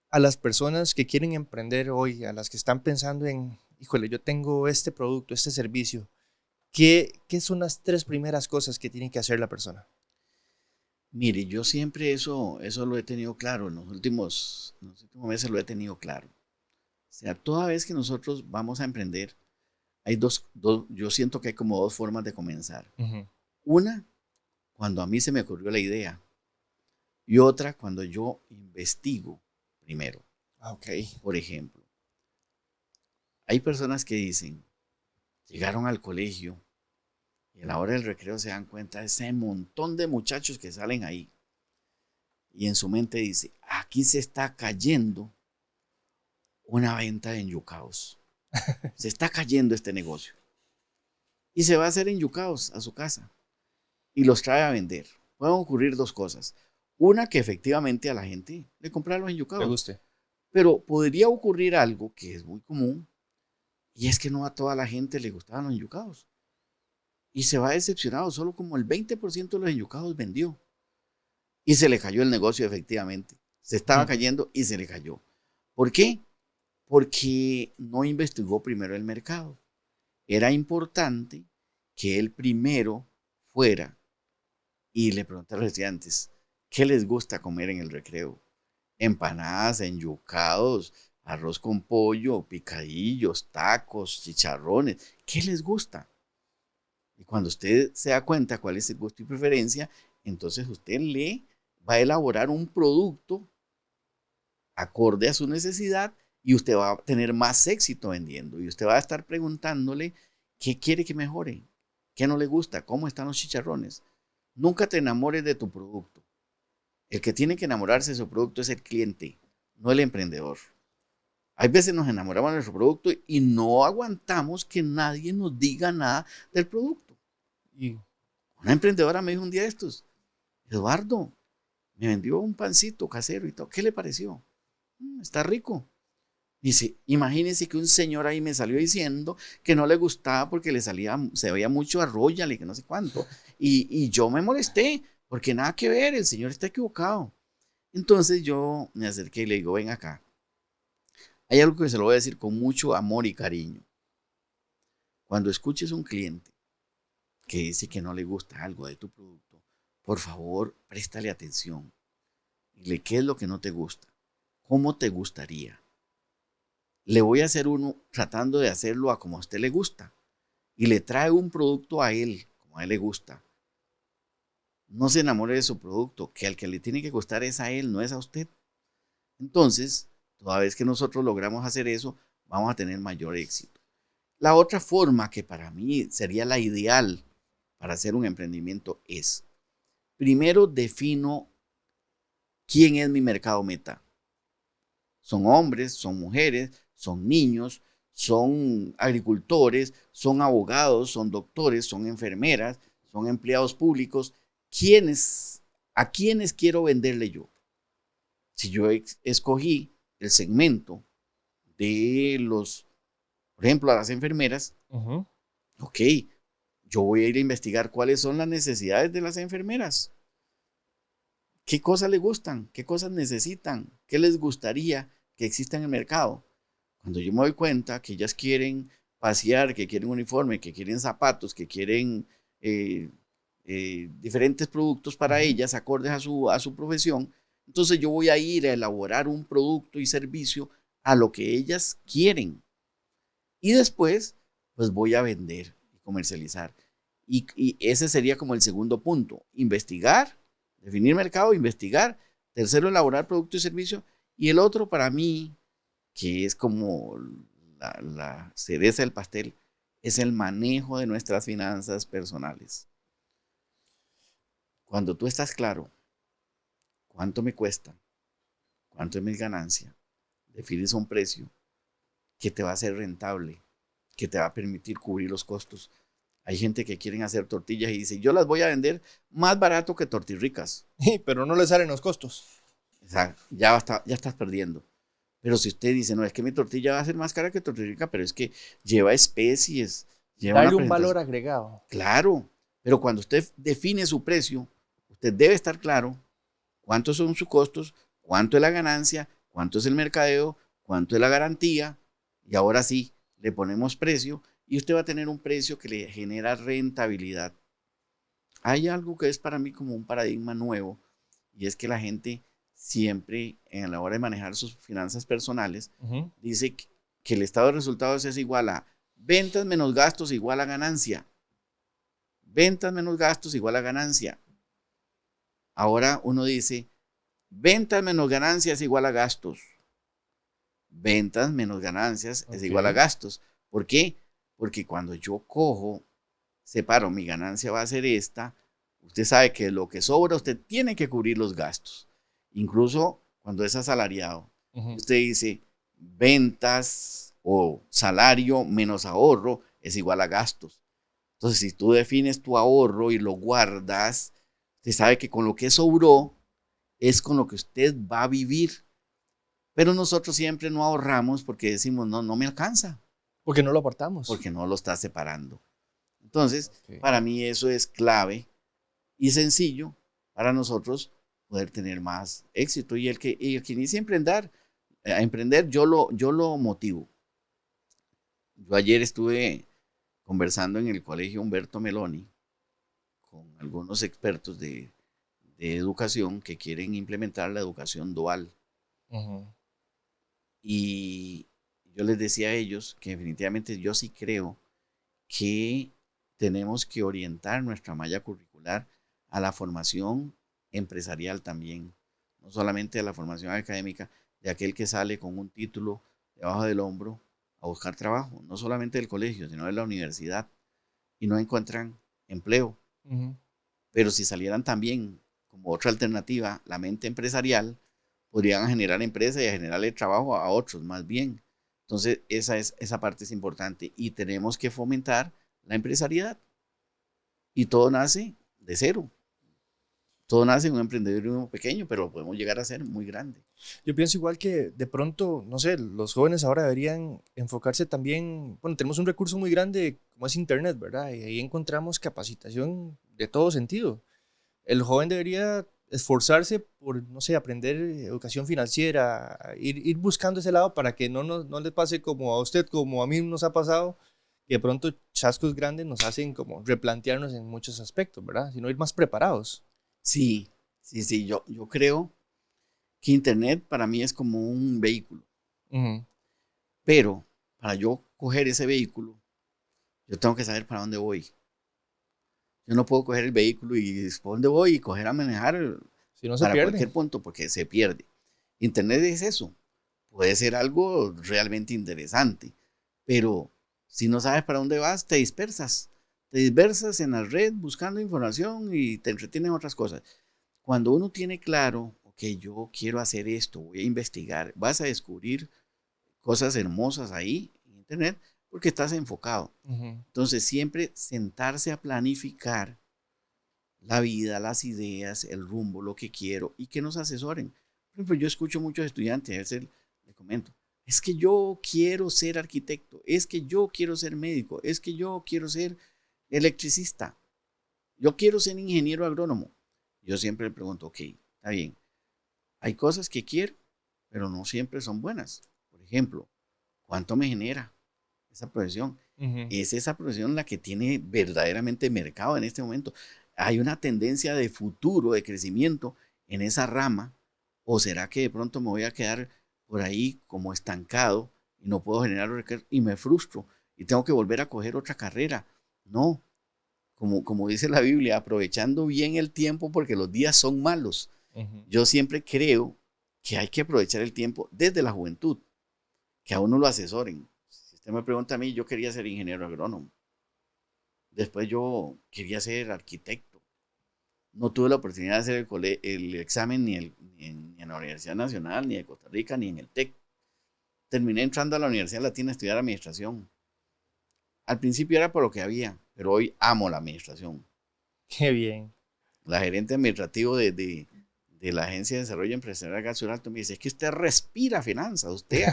a las personas que quieren emprender hoy, a las que están pensando en, híjole, yo tengo este producto, este servicio? ¿Qué son las 3 primeras cosas que tiene que hacer la persona? Mire, yo siempre eso lo he tenido claro, en los últimos meses lo he tenido claro. O sea, toda vez que nosotros vamos a emprender, hay yo siento que hay como 2 formas de comenzar. Ujú. Una, cuando a mí se me ocurrió la idea, y otra, cuando yo investigo primero. Ok. Por ejemplo, hay personas que dicen, llegaron al colegio y a la hora del recreo se dan cuenta de ese montón de muchachos que salen ahí. Y en su mente dice, aquí se está cayendo una venta de enyucados. Se está cayendo este negocio. Y se va a hacer enyucados a su casa y los trae a vender. Pueden ocurrir 2 cosas. Una, que efectivamente a la gente le compra los ¿Le enyucados. guste? Pero podría ocurrir algo que es muy común, y es que no a toda la gente le gustaban los enyucados. Y se va decepcionado, solo como el 20% de los enyucados vendió. Y se le cayó el negocio efectivamente. Se estaba cayendo y se le cayó. ¿Por qué? Porque no investigó primero el mercado. Era importante que él primero fuera y le preguntara a los estudiantes, ¿qué les gusta comer en el recreo? Empanadas, enyucados, arroz con pollo, picadillos, tacos, chicharrones. ¿Qué les gusta? Y cuando usted se da cuenta cuál es el gusto y preferencia, entonces usted le va a elaborar un producto acorde a su necesidad y usted va a tener más éxito vendiendo. Y usted va a estar preguntándole qué quiere que mejore, qué no le gusta, cómo están los chicharrones. Nunca te enamores de tu producto. El que tiene que enamorarse de su producto es el cliente, no el emprendedor. Hay veces nos enamoramos de nuestro producto y no aguantamos que nadie nos diga nada del producto. Y Una emprendedora me dijo un día de estos, Eduardo, me vendió un pancito casero y todo. ¿Qué le pareció? Está rico. Dice, imagínense que un señor ahí me salió diciendo que no le gustaba porque se veía mucho arroyal y que no sé cuánto. Y yo me molesté porque nada que ver, el señor está equivocado. Entonces yo me acerqué y le digo, ven acá. Hay algo que se lo voy a decir con mucho amor y cariño. Cuando escuches un cliente que dice que no le gusta algo de tu producto, por favor, préstale atención. Dile, ¿qué es lo que no te gusta? ¿Cómo te gustaría? Le voy a hacer uno tratando de hacerlo a como a usted le gusta. Y le trae un producto a él, como a él le gusta. No se enamore de su producto, que al que le tiene que gustar es a él, no es a usted. Entonces, toda vez que nosotros logramos hacer eso, vamos a tener mayor éxito. La otra forma que para mí sería la ideal para hacer un emprendimiento es, primero defino quién es mi mercado meta. Son hombres, son mujeres, son niños, son agricultores, son abogados, son doctores, son enfermeras, son empleados públicos. ¿A quiénes quiero venderle yo? Si yo escogí el segmento de por ejemplo, a las enfermeras, ok, yo voy a ir a investigar cuáles son las necesidades de las enfermeras. ¿Qué cosas les gustan? ¿Qué cosas necesitan? ¿Qué les gustaría que exista en el mercado? Cuando yo me doy cuenta que ellas quieren pasear, que quieren uniforme, que quieren zapatos, que quieren diferentes productos para ellas acordes a su profesión, entonces yo voy a ir a elaborar un producto y servicio a lo que ellas quieren. Y después pues voy a vender y comercializar. Y ese sería como el segundo punto, investigar, definir mercado, investigar. Tercero, elaborar producto y servicio. Y el otro para mí, que es como la cereza del pastel, es el manejo de nuestras finanzas personales. Cuando tú estás claro cuánto me cuesta, cuánto es mi ganancia, defines un precio que te va a ser rentable, que te va a permitir cubrir los costos. Hay gente que quieren hacer tortillas y dice, yo las voy a vender más barato que Tortirricas. Pero no le salen los costos. O sea, ya estás perdiendo. Pero si usted dice, no, es que mi tortilla va a ser más cara que Tortirrica, pero es que lleva especies, lleva Darle una un valor presentación. agregado. Claro, pero cuando usted define su precio, usted debe estar claro cuántos son sus costos, cuánto es la ganancia, cuánto es el mercadeo, cuánto es la garantía, y ahora sí, le ponemos precio y usted va a tener un precio que le genera rentabilidad. Hay algo que es para mí como un paradigma nuevo, y es que la gente siempre, en la hora de manejar sus finanzas personales, dice que el estado de resultados es igual a ventas menos gastos igual a ganancia. Ventas menos gastos igual a ganancia. Ahora uno dice, ventas menos ganancias igual a gastos. Ventas menos ganancias es igual a gastos. ¿Por qué? Porque cuando yo cojo, separo, mi ganancia va a ser esta, usted sabe que lo que sobra, usted tiene que cubrir los gastos. Incluso cuando es asalariado, usted dice, ventas o salario menos ahorro es igual a gastos. Entonces, si tú defines tu ahorro y lo guardas, usted sabe que con lo que sobró es con lo que usted va a vivir. Pero nosotros siempre no ahorramos porque decimos, no me alcanza. Porque no lo aportamos. Porque no lo está separando. Entonces, para mí eso es clave y sencillo para nosotros poder tener más éxito. Y el que inicia a emprender, yo lo motivo. Yo ayer estuve conversando en el colegio Humberto Meloni con algunos expertos de educación que quieren implementar la educación dual. Y yo les decía a ellos que definitivamente yo sí creo que tenemos que orientar nuestra malla curricular a la formación empresarial también, no solamente a la formación académica de aquel que sale con un título debajo del hombro a buscar trabajo, no solamente del colegio, sino de la universidad, y no encuentran empleo. Pero si salieran también como otra alternativa la mente empresarial, podrían generar empresas y generarle trabajo a otros más bien. Entonces esa parte es importante y tenemos que fomentar la empresariedad. Y todo nace de cero. Todo nace en un emprendedurismo pequeño, pero lo podemos llegar a ser muy grande. Yo pienso igual que de pronto, no sé, los jóvenes ahora deberían enfocarse también, bueno, tenemos un recurso muy grande como es Internet, ¿verdad? Y ahí encontramos capacitación de todo sentido. El joven debería esforzarse por, no sé, aprender educación financiera, ir buscando ese lado para que no le pase como a usted, como a mí nos ha pasado, que de pronto chascos grandes nos hacen como replantearnos en muchos aspectos, ¿verdad? Sino ir más preparados. Sí, yo creo que Internet para mí es como un vehículo. Pero para yo coger ese vehículo, yo tengo que saber para dónde voy. Yo no puedo coger el vehículo y ¿para dónde voy? Y coger a manejar si no se para pierde. Cualquier punto, porque se pierde. Internet es eso. Puede ser algo realmente interesante, pero si no sabes para dónde vas, te dispersas. Te dispersas en la red buscando información y te entretienes en otras cosas. Cuando uno tiene claro, ok, yo quiero hacer esto, voy a investigar, vas a descubrir cosas hermosas ahí en Internet porque estás enfocado. Entonces, siempre sentarse a planificar la vida, las ideas, el rumbo, lo que quiero y que nos asesoren. Por ejemplo, yo escucho muchos estudiantes, a veces les comento, es que yo quiero ser arquitecto, es que yo quiero ser médico, es que yo quiero ser electricista, yo quiero ser ingeniero agrónomo. Yo siempre le pregunto, ok, está bien, hay cosas que quiero, pero no siempre son buenas. Por ejemplo, ¿cuánto me genera esa profesión? Es esa profesión la que tiene verdaderamente mercado en este momento. ¿Hay una tendencia de futuro, de crecimiento en esa rama? ¿O será que de pronto me voy a quedar por ahí como estancado y no puedo generar y me frustro? y tengo que volver a coger otra carrera. No, como dice la Biblia, aprovechando bien el tiempo porque los días son malos. Yo siempre creo que hay que aprovechar el tiempo desde la juventud, que a uno lo asesoren. Si usted me pregunta a mí, yo quería ser ingeniero agrónomo. Después yo quería ser arquitecto. No tuve la oportunidad de hacer el examen ni en la Universidad Nacional, ni de Costa Rica, ni en el TEC. Terminé entrando a la Universidad Latina a estudiar administración. Al principio era por lo que había, pero hoy amo la administración. Qué bien. La gerente administrativo de la Agencia de Desarrollo Empresarial GatSuralto me dice, es que usted respira finanzas, usted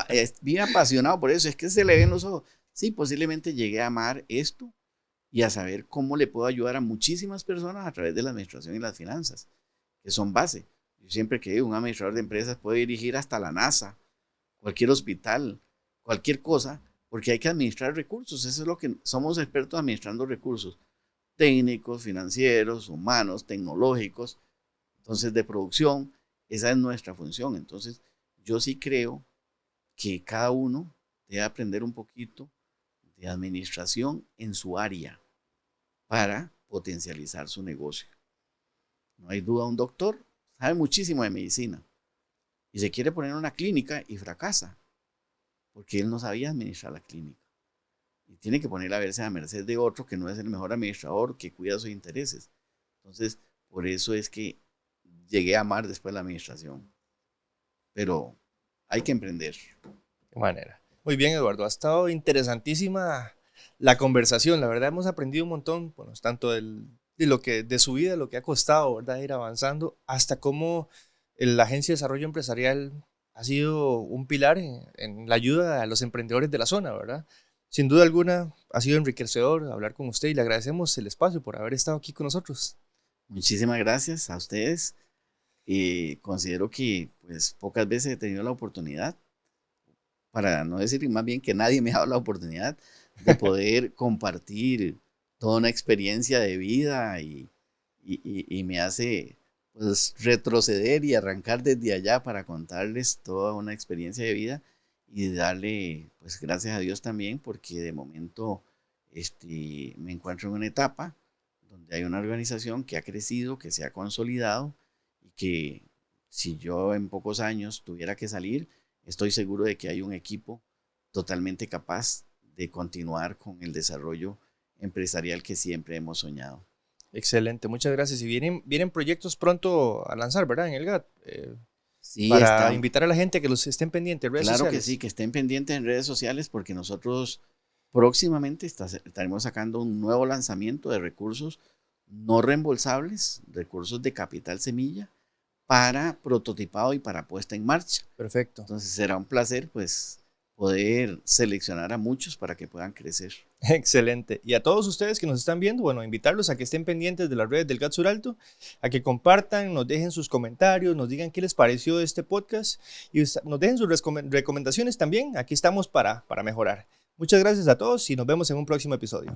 es bien apasionado por eso, es que se le ven los ojos. Sí, posiblemente llegué a amar esto y a saber cómo le puedo ayudar a muchísimas personas a través de la administración y las finanzas, que son base. Yo siempre que un administrador de empresas puede dirigir hasta la NASA, cualquier hospital, cualquier cosa, porque hay que administrar recursos. Eso es lo que somos expertos administrando recursos técnicos, financieros, humanos, tecnológicos, entonces de producción. Esa es nuestra función. Entonces yo sí creo que cada uno debe aprender un poquito de administración en su área para potencializar su negocio. No hay duda, un doctor sabe muchísimo de medicina y se quiere poner en una clínica y fracasa porque él no sabía administrar la clínica y tiene que poner a verse a merced de otro que no es el mejor administrador, que cuida sus intereses. Entonces, por eso es que llegué a amar después la administración, pero hay que emprender. De manera. Muy bien, Eduardo, ha estado interesantísima la conversación. La verdad hemos aprendido un montón, bueno, tanto de su vida, lo que ha costado, ¿verdad?, ir avanzando, hasta cómo la Agencia de Desarrollo Empresarial ha sido un pilar en la ayuda a los emprendedores de la zona, ¿verdad? Sin duda alguna ha sido enriquecedor hablar con usted y le agradecemos el espacio por haber estado aquí con nosotros. Muchísimas gracias a ustedes. Considero que pues pocas veces he tenido la oportunidad, para no decir más bien que nadie me ha dado la oportunidad de poder compartir toda una experiencia de vida y me hace pues retroceder y arrancar desde allá para contarles toda una experiencia de vida y darle pues gracias a Dios también, porque de momento me encuentro en una etapa donde hay una organización que ha crecido, que se ha consolidado y que si yo en pocos años tuviera que salir, estoy seguro de que hay un equipo totalmente capaz de continuar con el desarrollo empresarial que siempre hemos soñado. Excelente, muchas gracias. Y vienen proyectos pronto a lanzar, ¿verdad? En el GAT. Sí, para invitar a la gente a que los estén pendientes en redes sociales. Claro sociales. Que sí, que estén pendientes en redes sociales porque nosotros próximamente estaremos sacando un nuevo lanzamiento de recursos no reembolsables, recursos de capital semilla para prototipado y para puesta en marcha. Perfecto. Entonces será un placer pues poder seleccionar a muchos para que puedan crecer. Excelente. Y a todos ustedes que nos están viendo, bueno, invitarlos a que estén pendientes de las redes del GatSuralto, a que compartan, nos dejen sus comentarios, nos digan qué les pareció este podcast y nos dejen sus recomendaciones también. Aquí estamos para mejorar. Muchas gracias a todos y nos vemos en un próximo episodio.